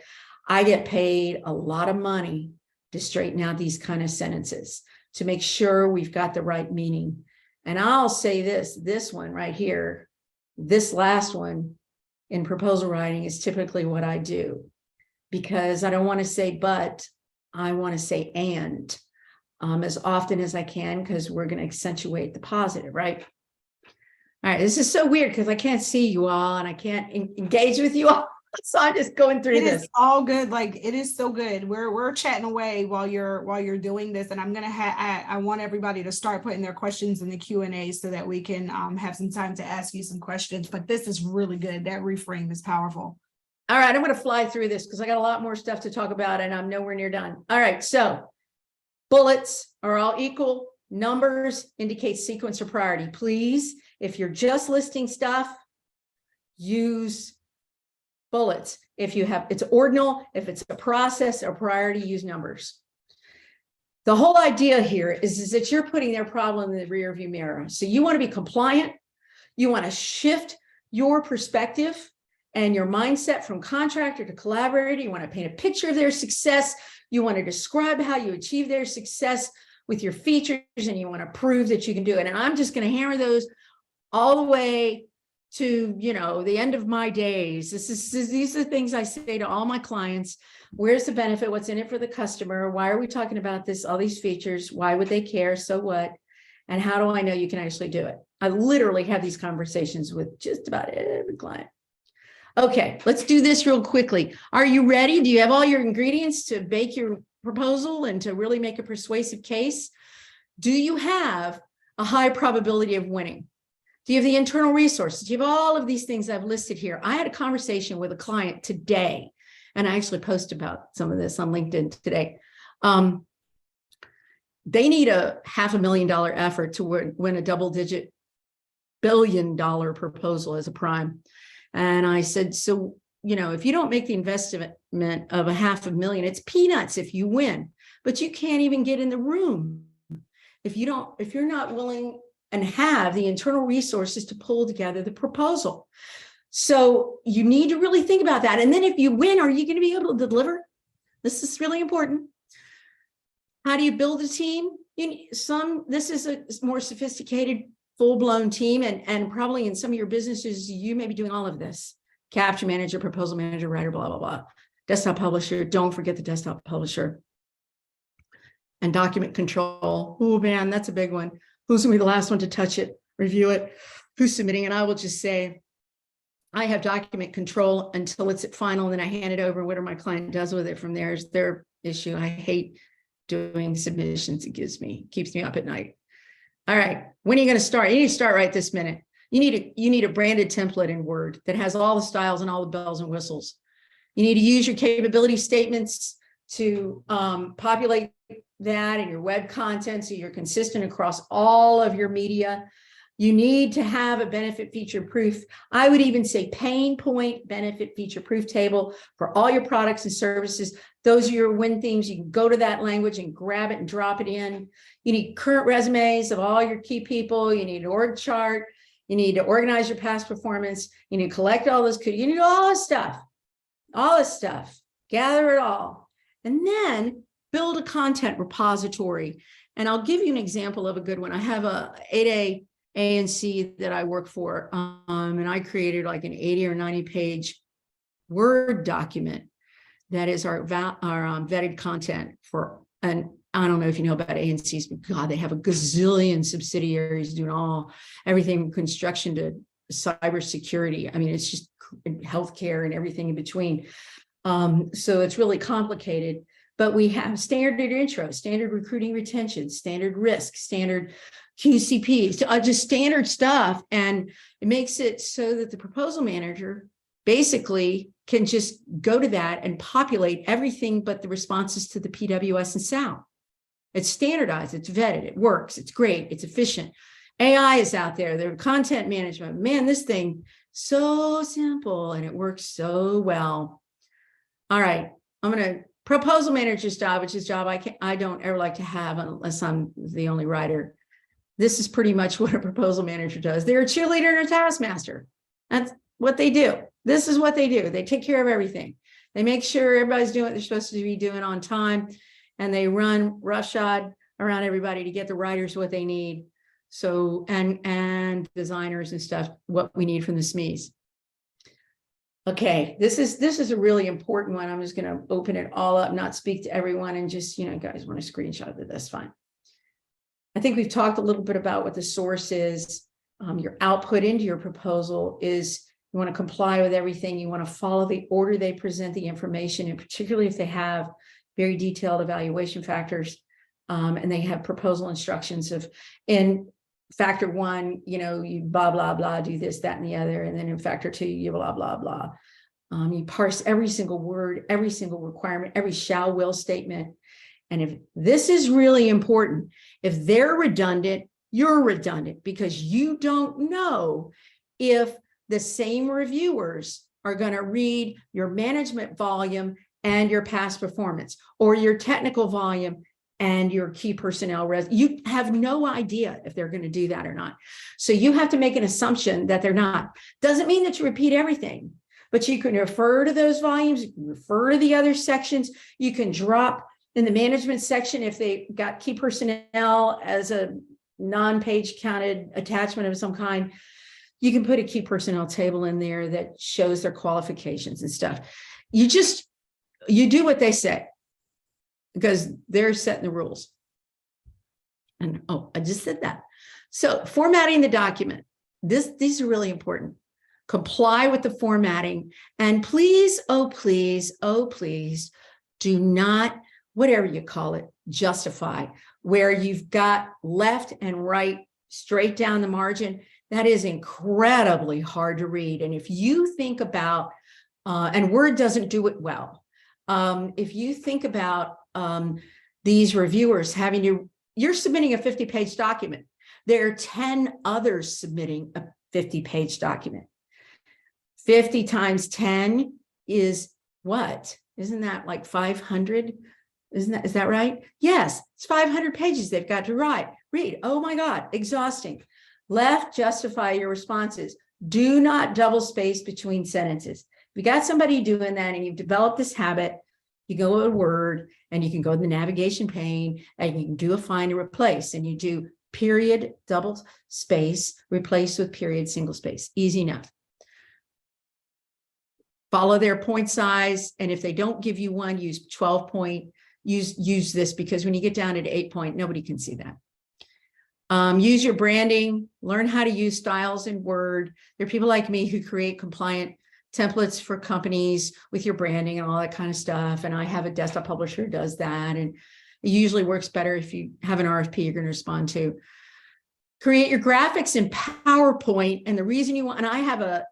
I get paid a lot of money to straighten out these kind of sentences to make sure we've got the right meaning. And I'll say this one right here, this last one in proposal writing is typically what I do, because I don't want to say but, I want to say and as often as I can, because we're going to accentuate the positive, right? All right, this is so weird because I can't see you all and I can't engage with you all. So I'm just going through this. It's all good. Like, it is so good. We're chatting away while you're doing this, and I'm gonna I want everybody to start putting their questions in the Q&A so that we can have some time to ask you some questions. But this is really good. That reframe is powerful. All right, I'm going to fly through this because I got a lot more stuff to talk about and I'm nowhere near done. All right, so bullets are all equal. Numbers indicate sequence or priority. Please, if you're just listing stuff, use bullets. If you have, it's ordinal. If it's a process or priority, use numbers. The whole idea here is that you're putting their problem in the rear view mirror. So you want to be compliant. You want to shift your perspective and your mindset from contractor to collaborator. You want to paint a picture of their success. You want to describe how you achieve their success with your features, and you want to prove that you can do it. And I'm just going to hammer those all the way to, the end of my days. These are the things I say to all my clients. Where's the benefit? What's in it for the customer? Why are we talking about this? All these features, why would they care? So what? And how do I know you can actually do it? I literally have these conversations with just about every client. Okay, let's do this real quickly. Are you ready? Do you have all your ingredients to bake your proposal and to really make a persuasive case? Do you have a high probability of winning? Do you have the internal resources? Do you have all of these things I've listed here? I had a conversation with a client today, and I actually posted about some of this on LinkedIn today. They need a $500,000 effort to win a double-digit billion-dollar proposal as a prime. And I said, so, if you don't make the investment of $500,000, it's peanuts if you win, but you can't even get in the room if you're not willing and have the internal resources to pull together the proposal. So you need to really think about that. And then if you win, are you going to be able to deliver? This is really important. How do you build a team? This is a more sophisticated, full-blown team. And probably in some of your businesses, you may be doing all of this. Capture manager, proposal manager, writer, blah, blah, blah. Desktop publisher. Don't forget the desktop publisher. And document control. Oh, man, that's a big one. Who's going to be the last one to touch it, review it? Who's submitting? And I will just say, I have document control until it's at final, and then I hand it over. Whatever my client does with it from there is their issue. I hate doing submissions. It keeps me up at night. All right. When are you going to start? You need to start right this minute. You need a branded template in Word that has all the styles and all the bells and whistles. You need to use your capability statements to populate that in your web content so you're consistent across all of your media. You need to have a benefit feature proof. I would even say pain point benefit feature proof table for all your products and services. Those are your win themes. You can go to that language and grab it and drop it in. You need current resumes of all your key people. You need an org chart. You need to organize your past performance. You need to collect all this. You need all this stuff, gather it all, and then build a content repository. And I'll give you an example of a good one. I have a 8A ANC that I work for, and I created like an 80 or 90 page Word document that is our vetted content for, and I don't know if you know about ANCs, but God, they have a gazillion subsidiaries doing everything from construction to cybersecurity. I mean, it's just healthcare and everything in between. So it's really complicated, but we have standard intro, standard recruiting retention, standard risk, standard QCPs, just standard stuff. And it makes it so that the proposal manager basically can just go to that and populate everything but the responses to the PWS and SAL. It's standardized, it's vetted, it works, it's great, it's efficient. AI is out there, there's content management. Man, this thing, so simple and it works so well. All right, proposal manager's job, which is a job I don't ever like to have unless I'm the only writer. This is pretty much what a proposal manager does. They're a cheerleader and a taskmaster. That's what they do. This is what they do. They take care of everything. They make sure everybody's doing what they're supposed to be doing on time, and they run roughshod around everybody to get the writers what they need. So, and designers and stuff, what we need from the SMEs. Okay, this is a really important one. I'm just going to open it all up, not speak to everyone, and just, guys want to screenshot of this, fine. I think we've talked a little bit about what the source is. Your output into your proposal is you want to comply with everything. You want to follow the order they present the information, and particularly if they have very detailed evaluation factors, and they have proposal instructions of, in factor one, you blah, blah, blah, do this, that, and the other. And then in factor two, you blah, blah, blah. You parse every single word, every single requirement, every shall, will statement. And if this is really important, if they're redundant, you're redundant, because you don't know if the same reviewers are going to read your management volume and your past performance, or your technical volume and your key personnel. You have no idea if they're going to do that or not. So you have to make an assumption that they're not. Doesn't mean that you repeat everything, but you can refer to those volumes, you can refer to the other sections. You can drop in the management section, if they got key personnel as a non-page counted attachment of some kind, you can put a key personnel table in there that shows their qualifications and stuff. You do what they say, because they're setting the rules. And I just said that. So formatting the document, these are really important. Comply with the formatting, and please, oh please, do not, whatever you call it, justify, where you've got left and right straight down the margin, that is incredibly hard to read. And if you think about, and Word doesn't do it well. If you think about these reviewers having to, you're submitting a 50-page document. There are 10 others submitting a 50-page document. 50 times 10 is what? Isn't that like 500? Is that right? Yes, it's 500 pages they've got to read. Oh my God, exhausting. Left, justify your responses. Do not double space between sentences. If you got somebody doing that and you've developed this habit, you go to Word and you can go to the navigation pane and you can do a find and replace, and you do period, double space, replace with period, single space. Easy enough. Follow their point size. And if they don't give you one, use 12 point, use this, because when you get down at 8 point, nobody can see that. Use your branding, learn how to use styles in Word. There are people like me who create compliant templates for companies with your branding and all that kind of stuff. And I have a desktop publisher who does that. And it usually works better if you have an RFP you're going to respond to. Create your graphics in PowerPoint. And the reason you want, and I have a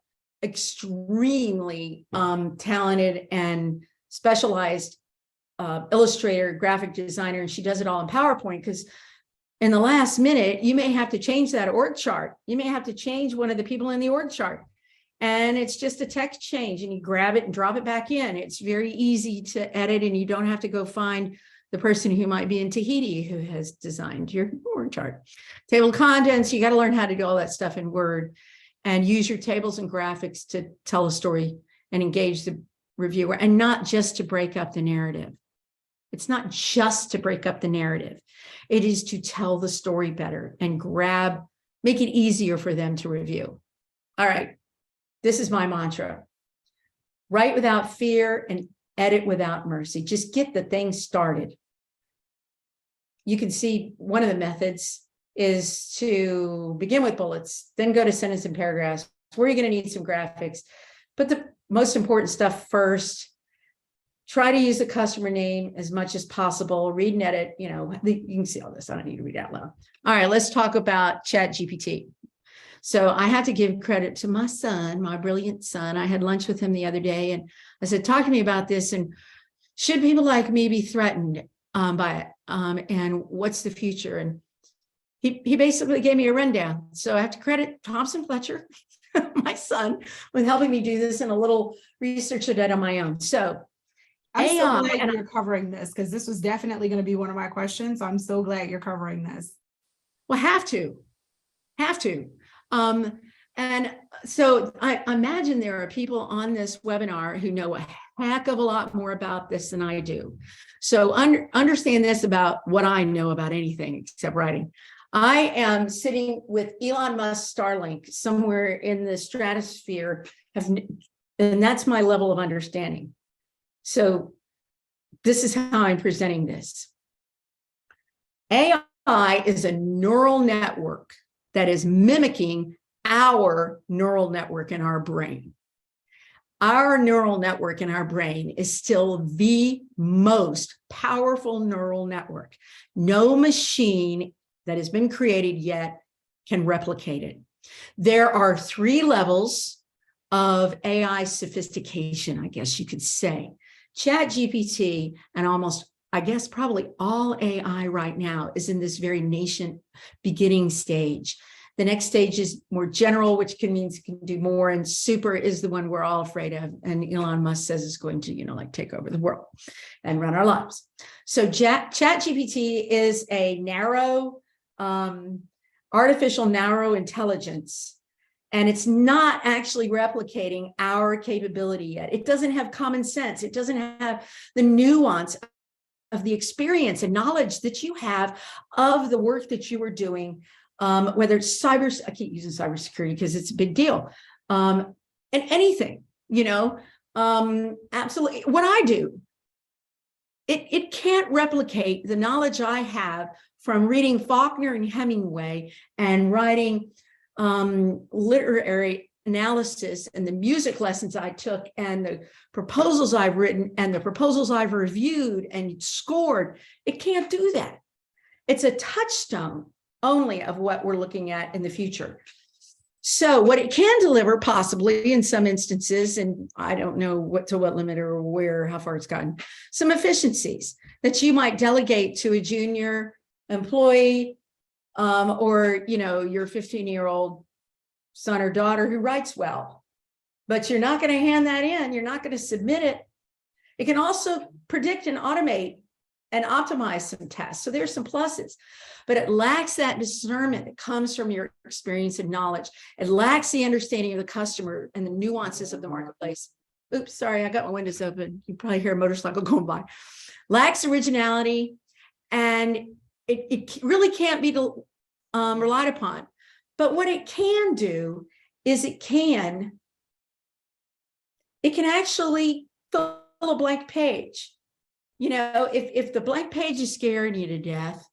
extremely talented and specialized illustrator, graphic designer, and she does it all in PowerPoint, because in the last minute, you may have to change that org chart. You may have to change one of the people in the org chart. And it's just a text change, and you grab it and drop it back in. It's very easy to edit, and you don't have to go find the person who might be in Tahiti who has designed your org chart. Table of contents, you got to learn how to do all that stuff in Word, and use your tables and graphics to tell a story and engage the reviewer, and not just to break up the narrative. It's not just to break up the narrative. It is to tell the story better and make it easier for them to review. All right. This is my mantra. Write without fear and edit without mercy. Just get the thing started. You can see one of the methods is to begin with bullets, then go to sentence and paragraphs, where you're going to need some graphics. But the most important stuff first. Try to use the customer name as much as possible. Read and edit. You can see all this. I don't need to read out loud. All right, let's talk about ChatGPT. So I have to give credit to my son, my brilliant son. I had lunch with him the other day, and I said, talk to me about this. And should people like me be threatened by it? And what's the future? And he basically gave me a rundown. So I have to credit Thompson Fletcher, my son, with helping me do this and a little research I did on my own. So I'm so glad you're covering this, because this was definitely going to be one of my questions. So I'm so glad you're covering this. Well, have to. And so I imagine there are people on this webinar who know a heck of a lot more about this than I do. So understand this about what I know about anything except writing. I am sitting with Elon Musk Starlink somewhere in the stratosphere, and that's my level of understanding. So this is how I'm presenting this. AI is a neural network that is mimicking our neural network in our brain. Our neural network in our brain is still the most powerful neural network. No machine that has been created yet can replicate it. There are 3 levels of AI sophistication, I guess you could say. ChatGPT and almost, I guess, probably all AI right now is in this very nascent beginning stage. The next stage is more general, which means it can do more, and super is the one we're all afraid of. And Elon Musk says it's going to, take over the world and run our lives. So ChatGPT is a artificial narrow intelligence. And it's not actually replicating our capability yet. It doesn't have common sense. It doesn't have the nuance of the experience and knowledge that you have of the work that you were doing, whether it's I keep using cybersecurity because it's a big deal, and anything, absolutely. What I do, it can't replicate the knowledge I have from reading Faulkner and Hemingway and writing literary analysis and the music lessons I took and the proposals I've written and the proposals I've reviewed and scored. It can't do that. It's a touchstone only of what we're looking at in the future. So what it can deliver possibly in some instances, and I don't know what limit or where, how far it's gotten, some efficiencies that you might delegate to a junior employee, or, your 15-year-old son or daughter who writes well, but you're not going to hand that in. You're not going to submit it. It can also predict and automate and optimize some tests. So there's some pluses, but it lacks that discernment that comes from your experience and knowledge. It lacks the understanding of the customer and the nuances of the marketplace. Oops, sorry, I got my windows open. You probably hear a motorcycle going by. Lacks originality, and it really can't be relied upon. But what it can do is it can actually fill a blank page. If the blank page is scaring you to death,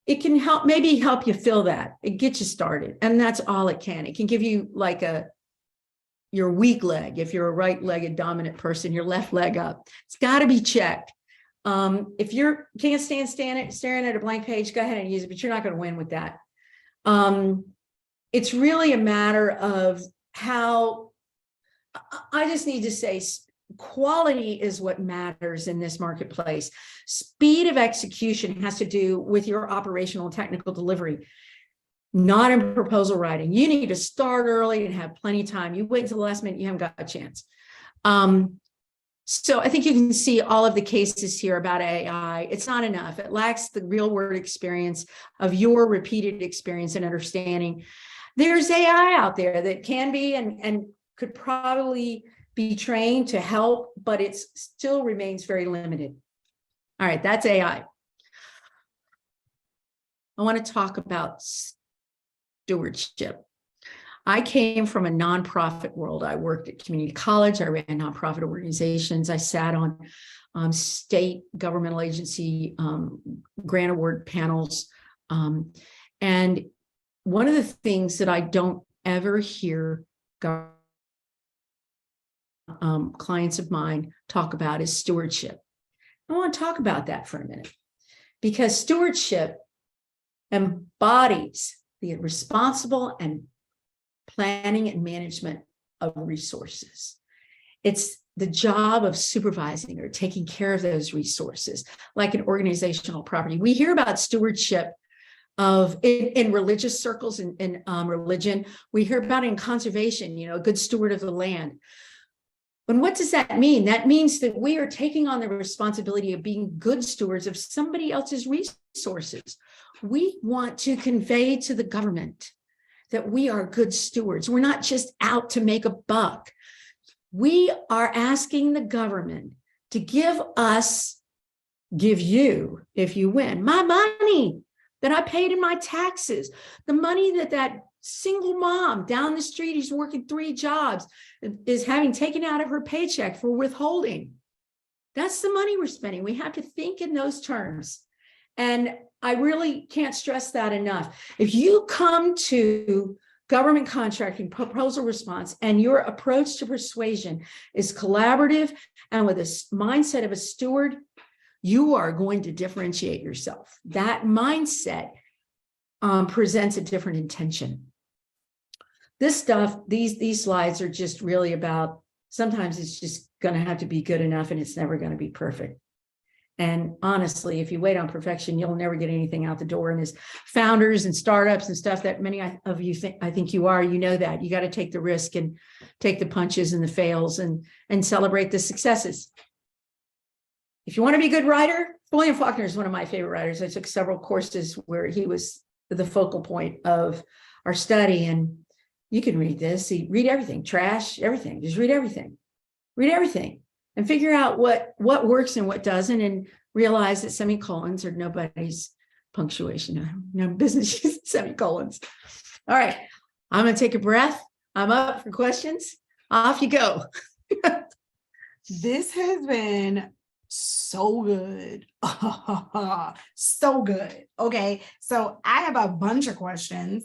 it can maybe help you fill that. It gets you started. And that's all it can. It can give you like your weak leg. If you're a right-legged dominant person, your left leg up. It's got to be checked. If you can't stand staring at a blank page, go ahead and use it, but you're not going to win with that. It's really a matter of how, I just need to say, quality is what matters in this marketplace. Speed of execution has to do with your operational technical delivery, not in proposal writing. You need to start early and have plenty of time. You wait until the last minute, you haven't got a chance. So I think you can see all of the cases here about AI. It's not enough. It lacks the real world experience of your repeated experience and understanding. There's AI out there that can be and could probably be trained to help, but it still remains very limited. All right, that's AI. I want to talk about stewardship. I came from a nonprofit world. I worked at community college. I ran nonprofit organizations. I sat on state governmental agency grant award panels. And one of the things that I don't ever hear clients of mine talk about is stewardship. I want to talk about that for a minute, because stewardship embodies the responsible and planning and management of resources. It's the job of supervising or taking care of those resources, like an organizational property. We hear about stewardship in religious circles, in religion. We hear about it in conservation, a good steward of the land. And what does that mean? That means that we are taking on the responsibility of being good stewards of somebody else's resources. We want to convey to the government that we are good stewards. We're not just out to make a buck. We are asking the government to give you, if you win, my money that I paid in my taxes, the money that single mom down the street who's working 3 jobs is having taken out of her paycheck for withholding. That's the money we're spending. We have to think in those terms. And I really can't stress that enough. If you come to government contracting proposal response and your approach to persuasion is collaborative and with a mindset of a steward, you are going to differentiate yourself. That mindset presents a different intention. This stuff, these slides are just really about, sometimes it's just going to have to be good enough and it's never going to be perfect. And honestly, if you wait on perfection, you'll never get anything out the door. And as founders and startups and stuff that many of you I think you are, you know that you got to take the risk and take the punches and the fails and celebrate the successes. If you want to be a good writer, William Faulkner is one of my favorite writers. I took several courses where he was the focal point of our study. And you can read this, read everything, trash, everything, just read everything and figure out what works and what doesn't, and realize that semicolons are nobody's punctuation. No business using semicolons. All right, I'm going to take a breath. I'm up for questions. Off you go. This has been so good. So good. Okay. So I have a bunch of questions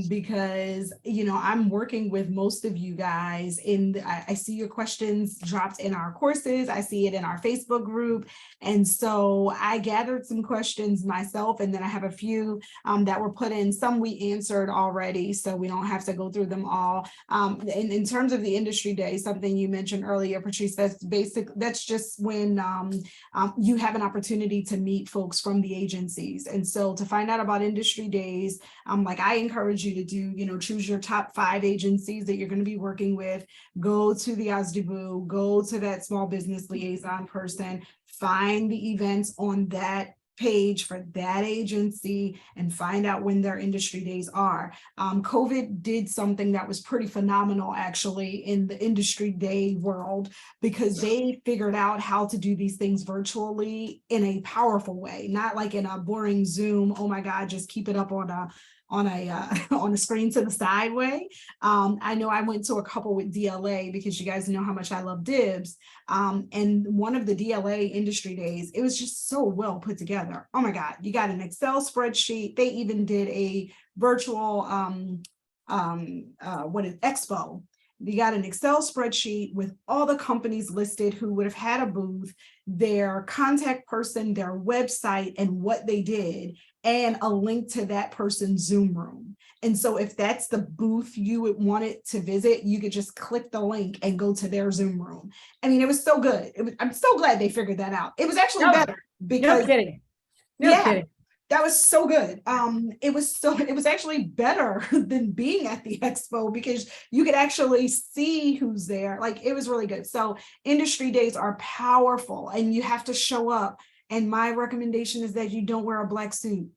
because, I'm working with most of you guys I see your questions dropped in our courses. I see it in our Facebook group. And so I gathered some questions myself, and then I have a few that were put in. Some we answered already, so we don't have to go through them all. In terms of the industry day, something you mentioned earlier, Patrice, that's just when you have an opportunity to meet folks from the agencies. And so to find out about industry days, like I encourage you to do, choose your top 5 agencies that you're going to be working with, go to the OSDBU, go to that small business liaison person, find the events on that page for that agency and find out when their industry days are. COVID did something that was pretty phenomenal actually in the industry day world, because they figured out how to do these things virtually in a powerful way, not like in a boring Zoom, oh my God, just keep it up on a on a screen to the side way. I know I went to a couple with DLA because you guys know how much I love DIBS. And one of the DLA industry days, it was just so well put together. Oh my God, you got an Excel spreadsheet. They even did a virtual expo. You got an Excel spreadsheet with all the companies listed who would have had a booth, their contact person, their website, and what they did, and a link to that person's Zoom room. And so if that's the booth you would want it to visit, you could just click the link and go to their Zoom room. I mean, it was so good. I'm so glad they figured that out. It was actually better because no kidding. No yeah, kidding. that was so good. It was actually better than being at the expo because you could actually see who's there. Like, it was really good. So industry days are powerful and you have to show up. And my recommendation is that you don't wear a black suit,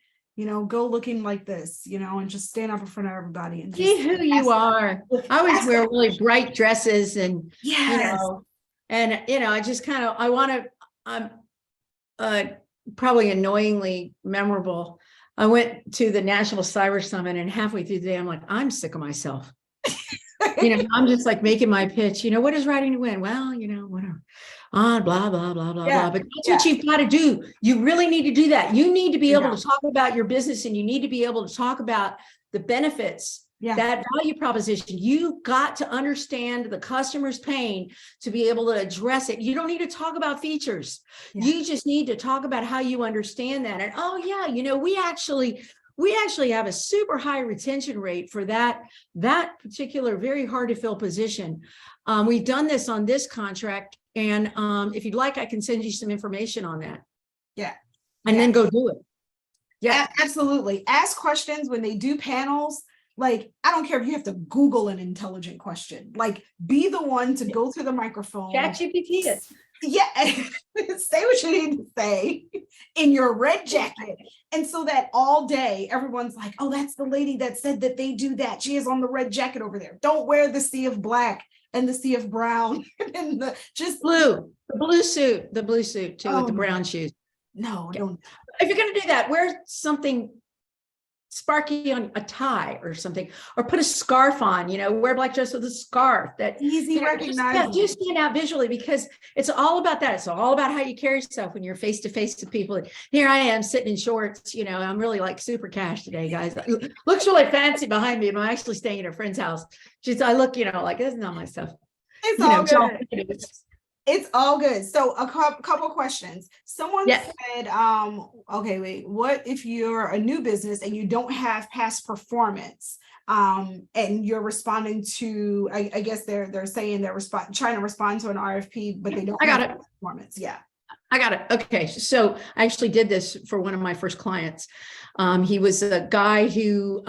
go looking like this, and just stand up in front of everybody and Be who you are. I always wear really bright dresses and, yes. I just kind of, I'm probably annoyingly memorable. I went to the National Cyber Summit and halfway through the day, I'm like, I'm sick of myself. I'm just like making my pitch, what is writing to win? Well, whatever. Blah, blah, blah, blah, blah. But that's what you've got to do. You really need to do that. You need to be able to talk about your business, and you need to be able to talk about the benefits, that value proposition. You got to understand the customer's pain to be able to address it. You don't need to talk about features. You just need to talk about how you understand that. And we actually have a super high retention rate for that particular very hard to fill position. We've done this on this contract. And if you'd like, I can send you some information on that. Yeah. And then go do it. Yeah, absolutely. Ask questions when they do panels. Like, I don't care if you have to Google an intelligent question, like be the one to go to the microphone. ChatGPT it. Yeah. Say what you need to say in your red jacket. And so that all day, everyone's like, oh, that's the lady that said that they do that. She is on the red jacket over there. Don't wear the sea of black and the sea of brown and the blue suit too, with the brown shoes. No, don't. If you're going to do that, wear something sparky on a tie or something, or put a scarf on, wear a black dress with a scarf. That easy recognizable. Just stand out visually, because it's all about that. It's all about how you carry yourself when you're face to face with people. And here I am sitting in shorts, I'm really like super cash today, guys. Looks really fancy behind me, but I'm actually staying at a friend's house. I look, like, this is not my stuff. It's all good. It's all good. So a couple questions. Someone said, okay, wait, what if you're a new business and you don't have past performance, and you're responding to, I guess they're saying they're trying to respond to an RFP, but they don't have performance. Yeah. I got it. Okay. So I actually did this for one of my first clients. He was a guy who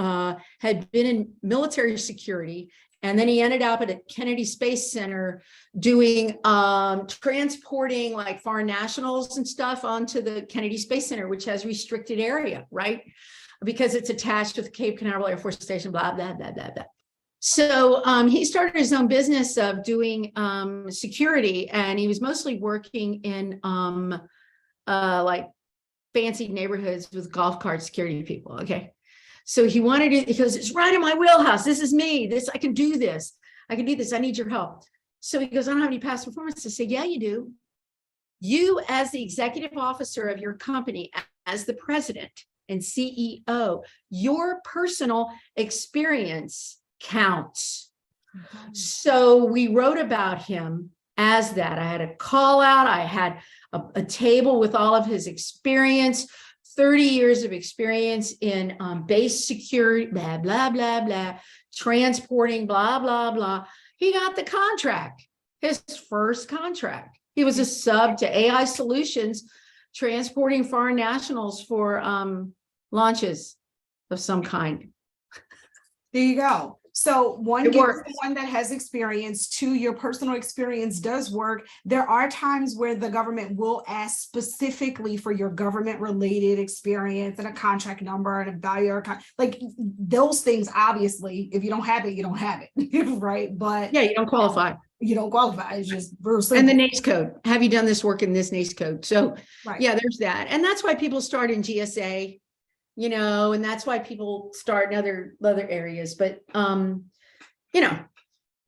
had been in military security, and then he ended up at a Kennedy Space Center doing transporting like foreign nationals and stuff onto the Kennedy Space Center, which has restricted area, right? Because it's attached with Cape Canaveral Air Force Station, blah, blah, blah, blah, blah. So he started his own business of doing security, and he was mostly working in like fancy neighborhoods with golf cart security people. Okay. So he wanted it because it's right in my wheelhouse. This is me. I can do this. I can do this. I need your help. So he goes, I don't have any past performance. I say, yeah, you do. You, as the executive officer of your company, as the president and CEO, your personal experience counts. So we wrote about him as that. I had a call out. I had a table with all of his experience, 30 years of experience in base security, blah, blah, blah, blah, transporting, blah, blah, blah. He got the contract, his first contract. He was a sub to AI Solutions, transporting foreign nationals for launches of some kind. There you go. So one, It give works. one that has experience. Two, your personal experience does work. There are times where the government will ask specifically for your government related experience and a contract number and a value or like those things. Obviously, if you don't have it, you don't have it, right? But Yeah, you don't qualify. you don't qualify. It's just real And simple. the NACE code. Have you done this work in this NACE code? So Right. yeah, there's that. And that's why people start in GSA, you know, and that's why people start in other areas. But you know,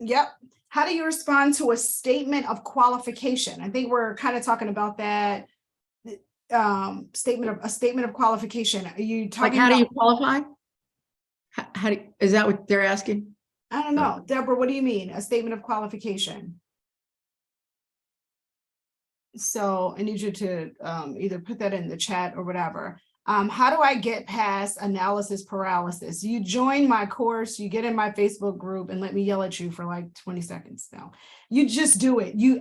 Yep. How do you respond to a statement of qualification? I think we're kind of talking about that. Statement of qualification. Are you like talking how do about, you qualify? Is that what they're asking? I don't know, Deborah, what do you mean? A statement of qualification? So I need you to either put that in the chat or whatever. How do I get past analysis paralysis? You join my course, you get in my Facebook group and let me yell at you for like 20 seconds now. You just do it. You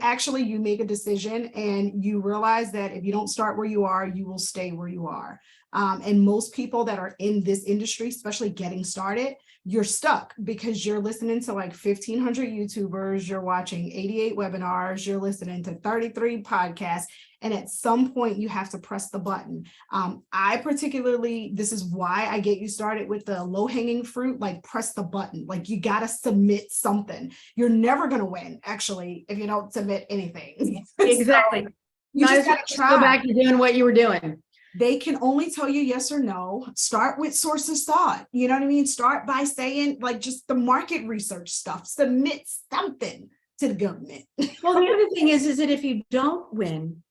make a decision and you realize that if you don't start where you are, you will stay where you are. And most people that are in this industry, especially getting started, you're stuck because you're listening to like 1,500 YouTubers, you're watching 88 webinars, you're listening to 33 podcasts, and at some point you have to press the button. I particularly, this is why I get you started with the low-hanging fruit, like press the button, like you got to submit something. You're never going to win, actually, if you don't submit anything. Exactly. So you just got to try. Go back to doing what you were doing. They can only tell you yes or no. Start with sources thought. You know what I mean? Start by saying like just the market research stuff. Submit something to the government. Well, the other thing is that if you don't win,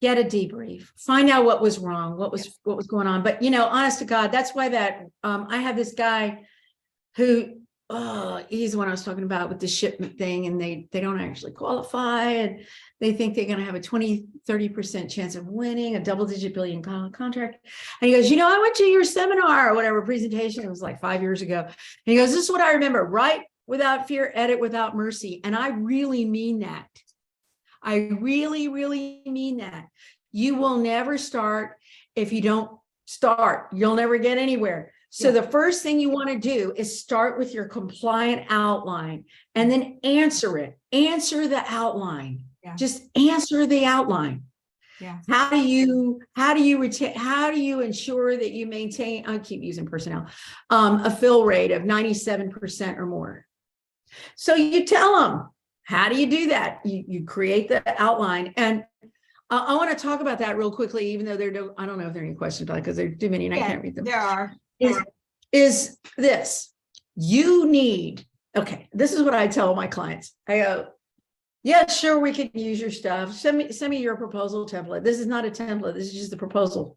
get a debrief, find out what was wrong, what was going on. But you know, honest to God, that's why that I have this guy who he's the one I was talking about with the shipment thing, and they don't actually qualify, and they think they're going to have a 20-30% chance of winning a double-digit billion contract. And he goes, you know, I went to your seminar or whatever presentation, it was like 5 years ago. And he goes, this is what I remember: write without fear, edit without mercy. And I really mean that. I really, really mean that. You will never start if you don't start. You'll never get anywhere. So the first thing you want to do is start with your compliant outline and then answer it. Answer the outline. Yeah. Just answer the outline. Yeah. How do you ensure that you maintain, I keep using personnel, a fill rate of 97% or more? So you tell them, how do you do that? You create the outline. And I want to talk about that real quickly, even though I don't know if there are any questions about it because there are too many and I can't read them. There are. Is this, you need, okay, this is what I tell my clients. I go, yeah, sure, we can use your stuff. Send me your proposal template. This is not a template. This is just the proposal.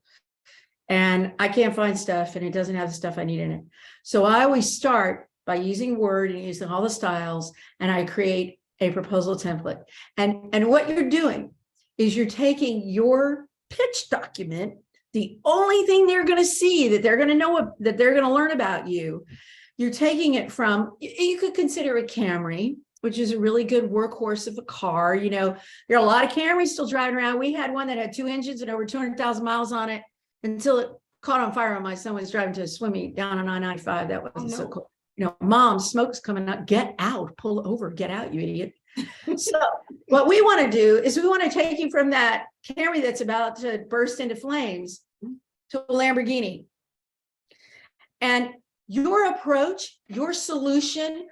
And I can't find stuff and it doesn't have the stuff I need in it. So I always start by using Word and using all the styles, and I create a proposal template. And what you're doing is you're taking your pitch document, the only thing they're going to see that they're going to know, that they're going to learn about you. You're taking it from, you could consider a Camry, which is a really good workhorse of a car. You know, there are a lot of Camrys still driving around. We had one that had 2 engines and over 200,000 miles on it until it caught on fire when my son was driving to a swim meet down on I-95. That wasn't so cool. You know, mom, smoke's coming out. Get out, pull over, get out, you idiot. So what we want to do is we want to take you from that Camry that's about to burst into flames to a Lamborghini. And your approach, your solution,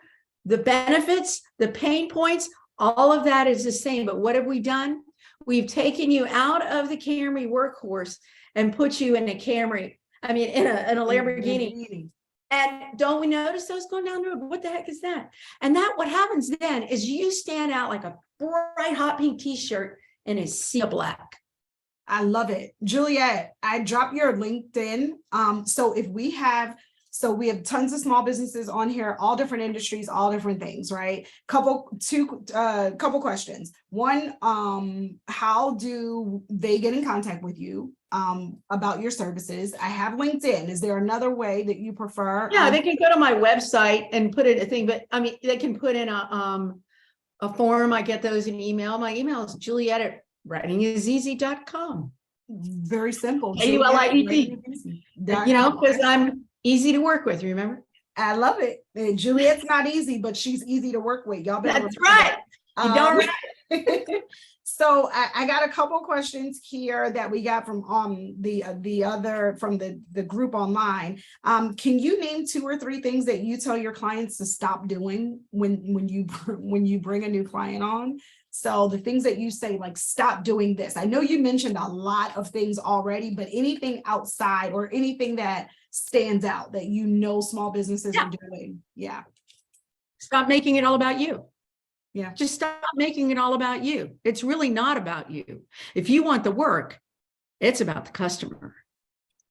the benefits, the pain points, all of that is the same. But what have we done? We've taken you out of the Camry workhorse and put you in a Camry. I mean, in a Lamborghini. And don't we notice those going down the road? What the heck is that? And that what happens then is you stand out like a bright hot pink t-shirt and it's sea black. I love it. Juliet, I dropped your LinkedIn. So we have tons of small businesses on here, all different industries, all different things, right? Couple questions. One, how do they get in contact with you about your services? I have LinkedIn. Is there another way that you prefer? Yeah, they can go to my website and put in a thing, but I mean, they can put in a form. I get those in email. My email is juliet@writingiseasy.com. Very simple. Juliet, because I'm easy to work with, remember? I love it. And Juliet's not easy, but she's easy to work with. Y'all better. That's right. You darn right. So I got a couple questions here that we got from the group online. Can you name 2 or 3 things that you tell your clients to stop doing when you bring a new client on? So the things that you say, like, stop doing this. I know you mentioned a lot of things already, but anything outside or anything that stands out that small businesses are doing. Yeah. Stop making it all about you. Yeah. Just stop making it all about you. It's really not about you. If you want the work, it's about the customer.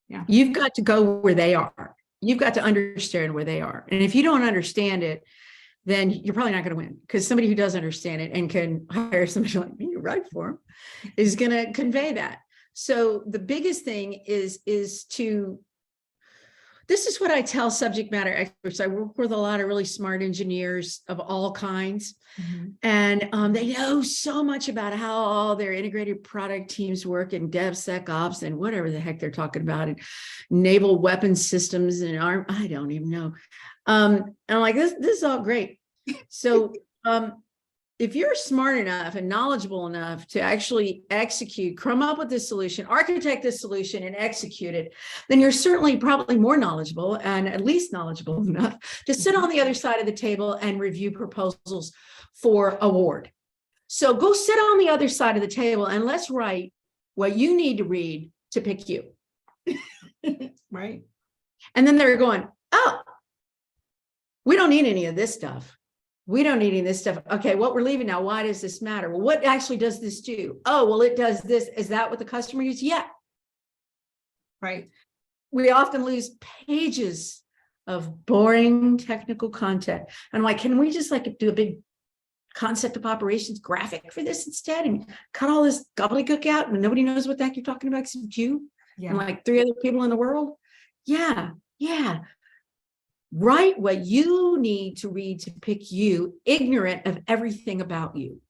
Yeah. You've got to go where they are. You've got to understand where they are. And if you don't understand it, then you're probably not going to win, because somebody who does understand it and can hire somebody like me to write for them is going to convey that. So the biggest thing is this is what I tell subject matter experts. I work with a lot of really smart engineers of all kinds. Mm-hmm. And they know so much about how all their integrated product teams work in DevSecOps and whatever the heck they're talking about, and naval weapons systems and I don't even know. And I'm like, this is all great. So if you're smart enough and knowledgeable enough to actually come up with this solution, architect this solution and execute it, then you're certainly probably more knowledgeable, and at least knowledgeable enough to sit on the other side of the table and review proposals for award. So go sit on the other side of the table and let's write what you need to read to pick you. Right. And then they're going, oh, we don't need any of this stuff. We don't need any of this stuff. Okay, what we're leaving now, why does this matter? Well, what actually does this do? Oh, well, it does this. Is that what the customer uses? Yeah. Right. We often lose pages of boring technical content. And I'm like, can we just do a big concept of operations graphic for this instead and cut all this gobbledygook out and nobody knows what the heck you're talking about except you and like 3 other people in the world? Yeah. Write what you need to read to pick you, ignorant of everything about you.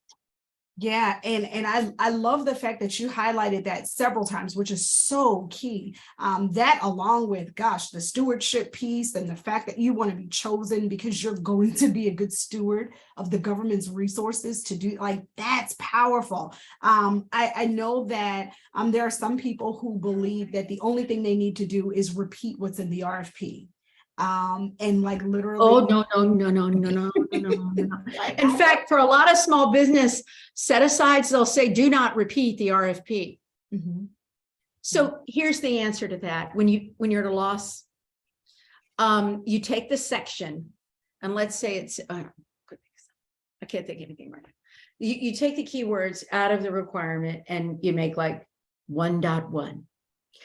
Yeah, and I love the fact that you highlighted that several times, which is so key. That along with, the stewardship piece and the fact that you want to be chosen because you're going to be a good steward of the government's resources to do, that's powerful. I know that there are some people who believe that the only thing they need to do is repeat what's in the RFP. And literally. Oh, no. In fact, for a lot of small business set-asides, they'll say, do not repeat the RFP. Mm-hmm. So here's the answer to that. When you're at a loss, you take the section, and let's say it's, I can't think of anything right now. You take the keywords out of the requirement and you make 1.1.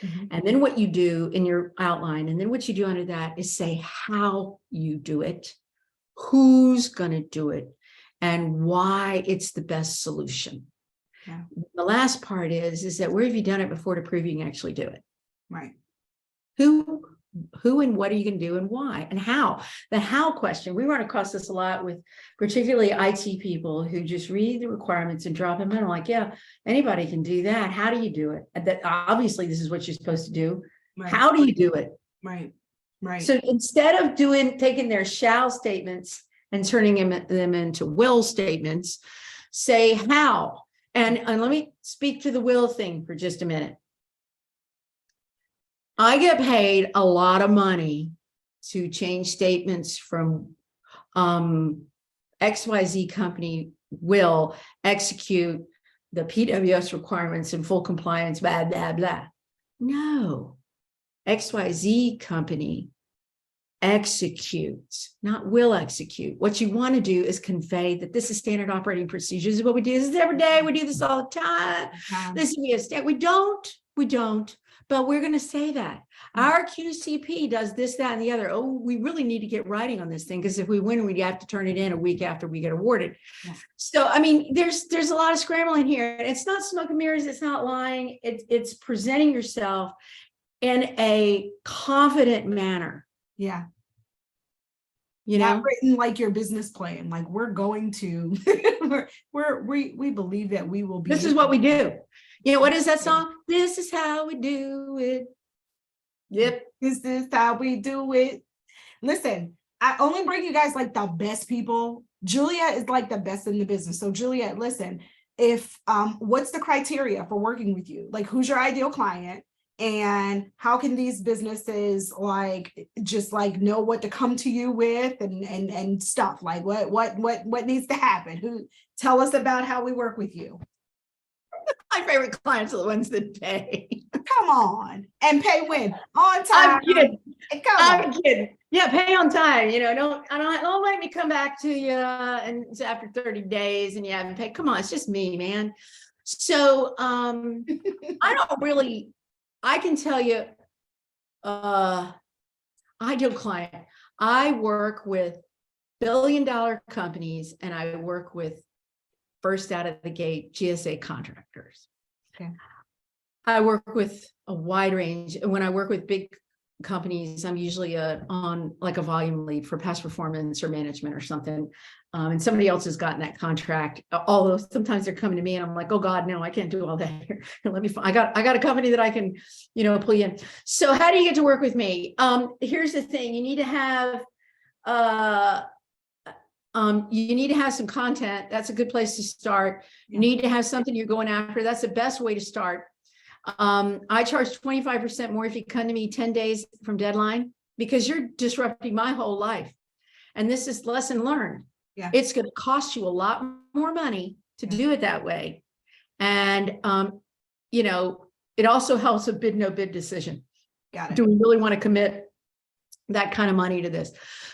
Mm-hmm. And then what you do in your outline, and then what you do under that is say how you do it, who's going to do it, and why it's the best solution. Yeah. The last part is that where have you done it before to prove you can actually do it? Right. Who and what are you going to do and why and how? The how question, we run across this a lot with particularly IT people who just read the requirements and drop them in. I'm like, yeah, anybody can do that. How do you do it? That obviously this is what you're supposed to do. Right. How do you do it? Right. So instead of taking their shall statements and turning them into will statements, say how. And let me speak to the will thing for just a minute. I get paid a lot of money to change statements from XYZ company will execute the PWS requirements in full compliance, blah, blah, blah. No, XYZ company execute, not will execute. What you want to do is convey that this is standard operating procedures. This is what we do. This is every day. We do this all the time. This is we don't, but we're going to say that. Our QCP does this, that, and the other. Oh, we really need to get writing on this thing, because if we win, we have to turn it in a week after we get awarded. Yeah. So, I mean, there's a lot of scrambling here. It's not smoke and mirrors. It's not lying. It's presenting yourself in a confident manner. Yeah. You know, Not written like your business plan. Like, we're going to, we believe that we will be. this is what we do. You know, what is that song? This is how we do it. Yep. This is how we do it. Listen, I only bring you guys like the best people. Juliet is like the best in the business. So Juliet, listen, if what's the criteria for working with you? Like, who's your ideal client? And how can these businesses like just like know what to come to you with and stuff? Like what needs to happen? Who tell us about how we work with you? My favorite clients are the ones that pay. Come on. And pay when? On time. I'm kidding. Come I'm on. kidding. Yeah, pay on time. You know, don't make me come back to you and it's after 30 days and you haven't paid. Come on, it's just me, man. So I can tell you, ideal client. I work with billion-dollar companies and I work with first out of the gate GSA contractors. Okay. I work with a wide range. When I work with big companies, I'm usually on like a volume lead for past performance or management or something. And somebody else has gotten that contract. Although sometimes they're coming to me and I'm like, oh God, no, I can't do all that here. I got a company that I can, pull you in. So how do you get to work with me? Here's the thing. You need to have some content. That's a good place to start. You need to have something you're going after. That's the best way to start. I charge 25% more if you come to me 10 days from deadline, because you're disrupting my whole life. And this is lesson learned. Yeah. It's going to cost you a lot more money to do it that way. And, it also helps a bid, no bid decision. Got it. Do we really want to commit that kind of money to this?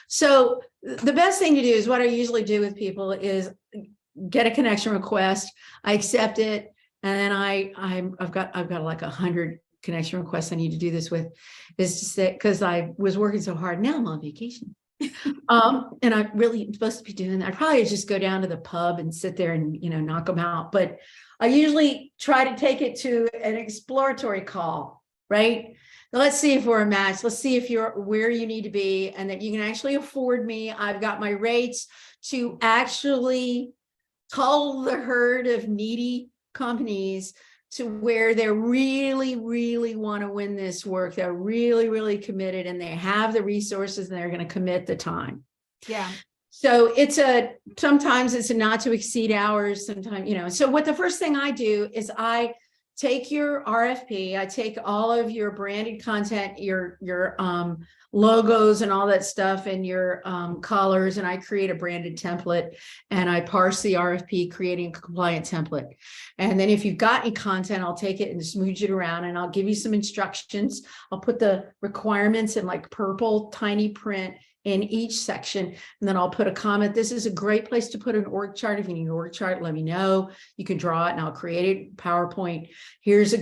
So the best thing to do is what I usually do with people is get a connection request. I accept it. And then I've got like 100 connection requests I need to do this with, is to say, because I was working so hard. Now I'm on vacation. And I really am supposed to be doing that. I'd probably just go down to the pub and sit there and, knock them out. But I usually try to take it to an exploratory call, right? Let's see if we're a match. Let's see if you're where you need to be and that you can actually afford me. I've got my rates to actually cull the herd of needy companies to where they really, really want to win this work. They're really, really committed and they have the resources and they're going to commit the time. Yeah. So sometimes it's a not to exceed hours, sometimes, so what the first thing I do is I take your RFP, I take all of your branded content, your logos and all that stuff and your colors, and I create a branded template and I parse the RFP, creating a compliant template. And then if you've got any content, I'll take it and smooch it around and I'll give you some instructions. I'll put the requirements in like purple tiny print in each section. And then I'll put a comment. This is a great place to put an org chart. If you need an org chart, let me know. You can draw it and I'll create it. PowerPoint. Here's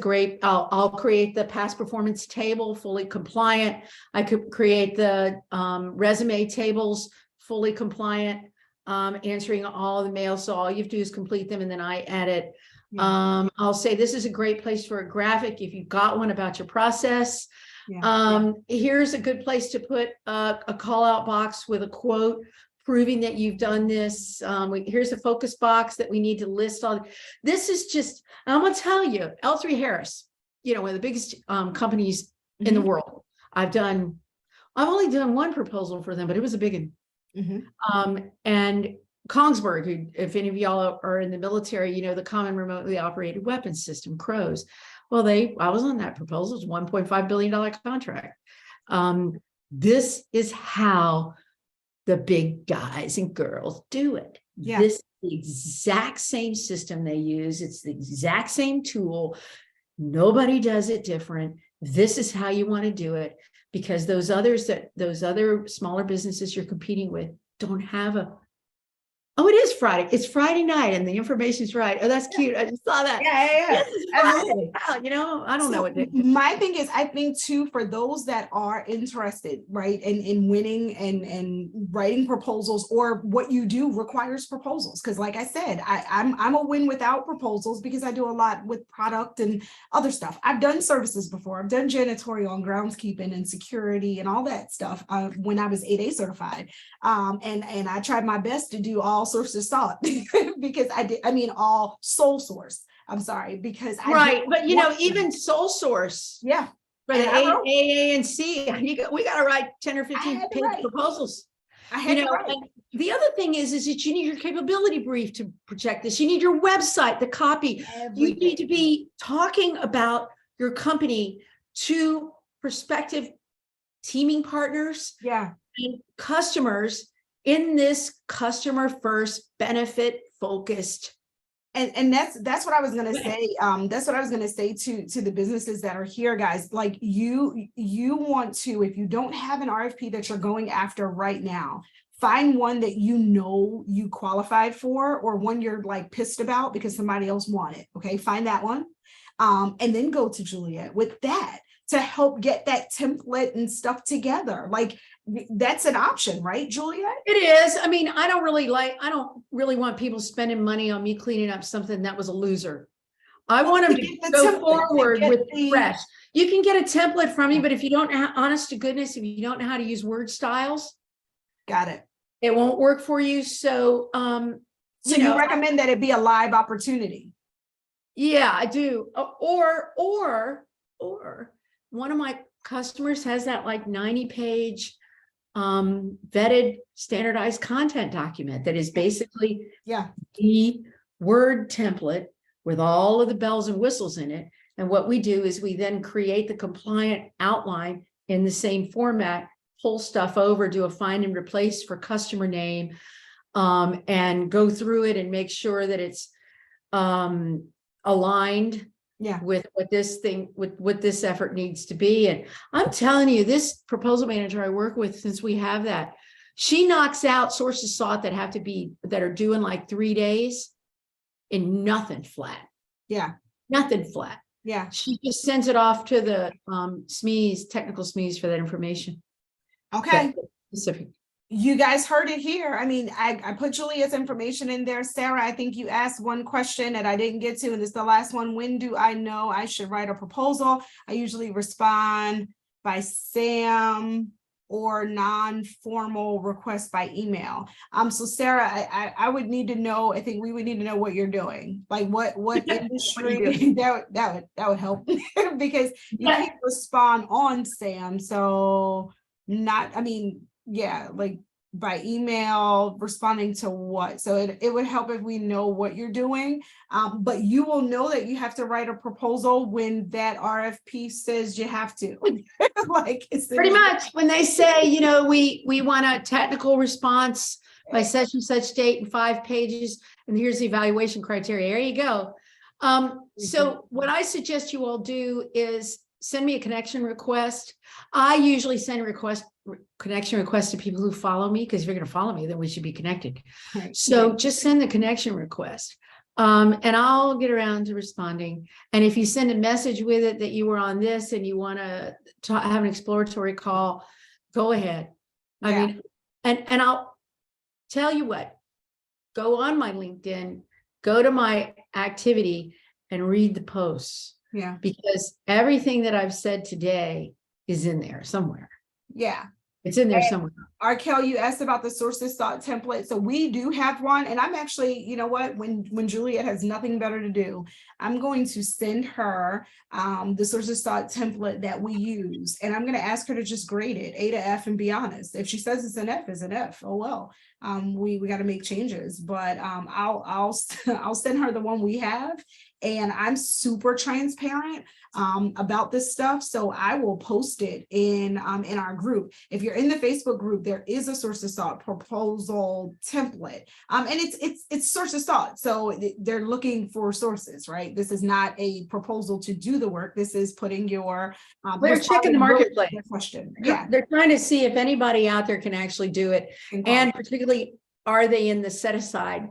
I'll create the past performance table, fully compliant. I could create the resume tables, fully compliant, answering all the mail. So all you have to do is complete them and then I edit. Yeah. I'll say this is a great place for a graphic if you've got one about your process. Yeah. Here's a good place to put a call out box with a quote proving that you've done this. Here's a focus box that we need to list all. This is just, I'm gonna tell you, L3 Harris, one of the biggest companies in the world. I've only done one proposal for them, but it was a big one. And Kongsberg, who, if any of y'all are in the military, the Common Remotely Operated Weapons System, CROWS. Well, I was on that proposal. It's a $1.5 billion contract. This is how the big guys and girls do it. Yeah. This is the exact same system they use. It's the exact same tool. Nobody does it different. This is how you want to do it. because those other smaller businesses you're competing with don't have oh, it is Friday. It's Friday night and the information's right. Oh, that's cute. I just saw that. Yeah. This is Absolutely. Friday. I don't know what day. My thing is, I think too, for those that are interested, right, in winning and writing proposals, or what you do requires proposals. Because like I said, I'm a win without proposals because I do a lot with product and other stuff. I've done services before. I've done janitorial and groundskeeping and security and all that stuff when I was 8A certified. And I tried my best to do all sources sought because all sole source. I'm sorry, because Right, but even sole source. Yeah. For the A, and C, we got to write 10 or 15 page proposals. And the other thing is that you need your capability brief to project this. You need your website, the copy. You need to be talking about your company to prospective teaming partners, and customers in this customer first, benefit focused. And that's what I was going to say. That's what I was going to say to the businesses that are here, guys. Like you want to, if you don't have an RFP that you're going after right now, find one that you qualified for, or one you're like pissed about because somebody else won it. Okay, find that one, and then go to Juliet with that to help get that template and stuff together. Like that's an option, right, Juliet? It is. I mean, I don't really want people spending money on me cleaning up something that was a loser. I want them to go forward with fresh. You can get a template from me, but if you don't, honest to goodness, if you don't know how to use word styles, got it. It won't work for you. So, you recommend that it be a live opportunity? Yeah, I do. Or one of my customers has that like 90-page vetted standardized content document that is basically the Word template with all of the bells and whistles in it. And what we do is we then create the compliant outline in the same format, pull stuff over, do a find and replace for customer name, and go through it and make sure that it's aligned with what this effort needs to be. And I'm telling you, this proposal manager I work with, since we have that, she knocks out sources sought that are due in like 3 days in nothing flat. Nothing flat. She just sends it off to the SMEs, technical SMEs, for that information. Okay. Specific. You guys heard it here. I mean, I put Julia's information in there. Sarah, I think you asked one question that I didn't get to, and it's the last one. When do I know I should write a proposal? I usually respond by SAM or non-formal request by email. So Sarah, I would need to know, I think we would need to know what you're doing. Like what industry that would help because you can't respond on SAM. So like by email, responding to what? So it would help if we know what you're doing, but you will know that you have to write a proposal when that RFP says you have to. Like it's pretty much when they say, we want a technical response by such and such date in 5 pages, and here's the evaluation criteria. There you go. So what I suggest you all do is send me a connection request. I usually send connection requests to people who follow me, because if you're going to follow me, then we should be connected. Right. So just send the connection request, and I'll get around to responding. And if you send a message with it that you were on this and you want to have an exploratory call, go ahead. I mean, and I'll tell you what, go on my LinkedIn, go to my activity and read the posts. Because everything that I've said today is in there somewhere. It's in there somewhere. Arkel, you asked about the sources sought template. So we do have one, and I'm actually, you know what, when Juliet has nothing better to do, I'm going to send her the sources sought template that we use, and I'm going to ask her to just grade it A to F and be honest. If she says it's an F, it's an F. Oh well, we got to make changes, but I'll send her the one we have, and I'm super transparent about this stuff. So I will post it in our group. If you're in the Facebook group, there is a source of salt proposal template. And it's source of salt. So they're looking for sources, right? This is not a proposal to do the work. This is putting your They're checking the marketplace. Question. Yeah, they're trying to see if anybody out there can actually do it. And particularly, are they in the set aside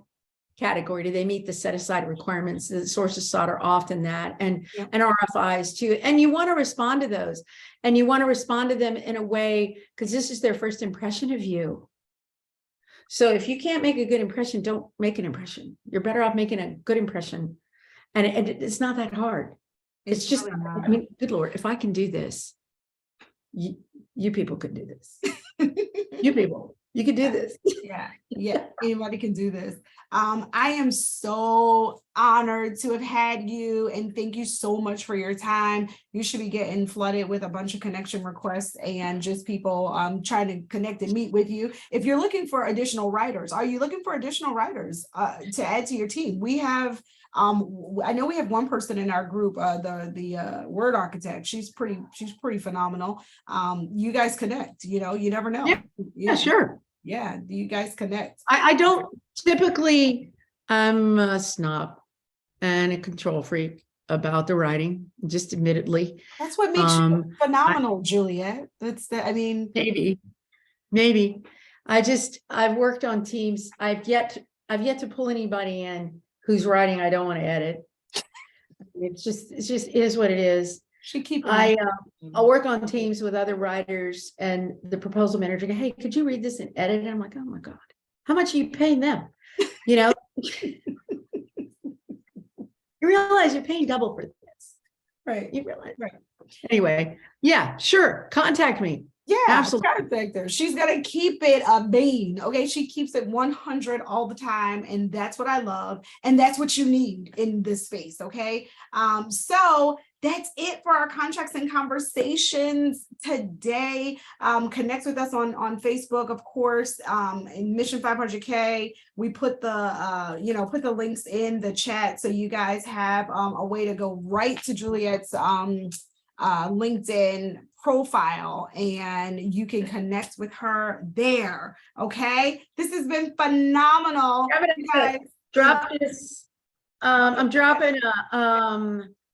category? Do they meet the set aside requirements? The source of SOT are often that, and RFIs too. And you want to respond to those, and you want to respond to them in a way, because this is their first impression of you. So if you can't make a good impression, don't make an impression. You're better off making a good impression. And it's not that hard. It's just, I mean, good Lord, if I can do this, you people could do this. You people, you could do this. Yeah, anybody can do this. I am so honored to have had you, and thank you so much for your time. You should be getting flooded with a bunch of connection requests and just people trying to connect and meet with you. If you're looking for additional writers, are you looking for additional writers to add to your team? We have I know we have one person in our group, the word architect. She's pretty phenomenal. You guys connect, you never know. Yeah, sure. Yeah, do you guys connect? I don't typically, I'm a snob and a control freak about the writing, just admittedly. That's what makes you phenomenal, Juliet. Maybe. I've worked on teams. I've yet to pull anybody in whose writing I don't want to edit. It's just is what it is. I'll work on teams with other writers, and the proposal manager go, hey, could you read this and edit it? I'm like, oh my God, how much are you paying them? You realize you're paying double for this, right? You realize, right? Anyway, yeah, sure. Contact me. Yeah, absolutely. Contact her. She's gonna keep it a bean. Okay, she keeps it 100 all the time, and that's what I love, and that's what you need in this space. Okay, so that's it for our contracts and conversations today. Connect with us on Facebook, of course. In Mission 500K, we put the links in the chat, so you guys have a way to go right to Juliet's LinkedIn profile, and you can connect with her there. Okay, this has been phenomenal. Drop this. I'm dropping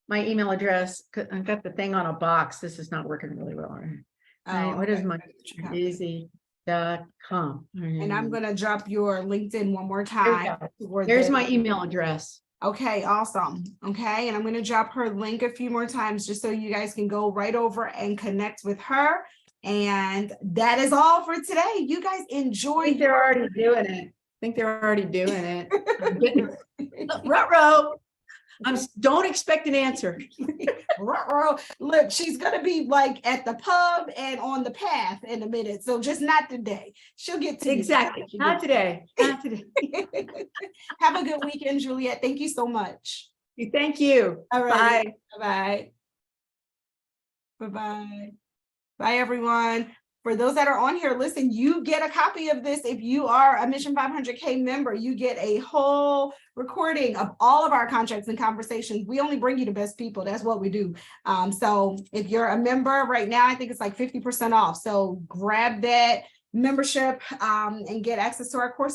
my email address. I've got the thing on a box. This is not working really well. What is my easy.com? And I'm gonna drop your LinkedIn one more time. There's my email address. Okay, awesome. Okay, and I'm going to drop her link a few more times just so you guys can go right over and connect with her. And that is all for today. You guys enjoy. I think they're already doing it. Ruh-roh. Don't expect an answer. Look, she's gonna be like at the pub and on the path in a minute, so just not today. She'll get to exactly. Not today. Not today. Have a good weekend, Juliet. Thank you so much. Thank you. All right. Bye. Bye. Bye, everyone. For those that are on here, listen, you get a copy of this. If you are a Mission 500K member, you get a whole recording of all of our contracts and conversations. We only bring you the best people. That's what we do. So if you're a member right now, I think it's like 50% off. So grab that membership and get access to our course.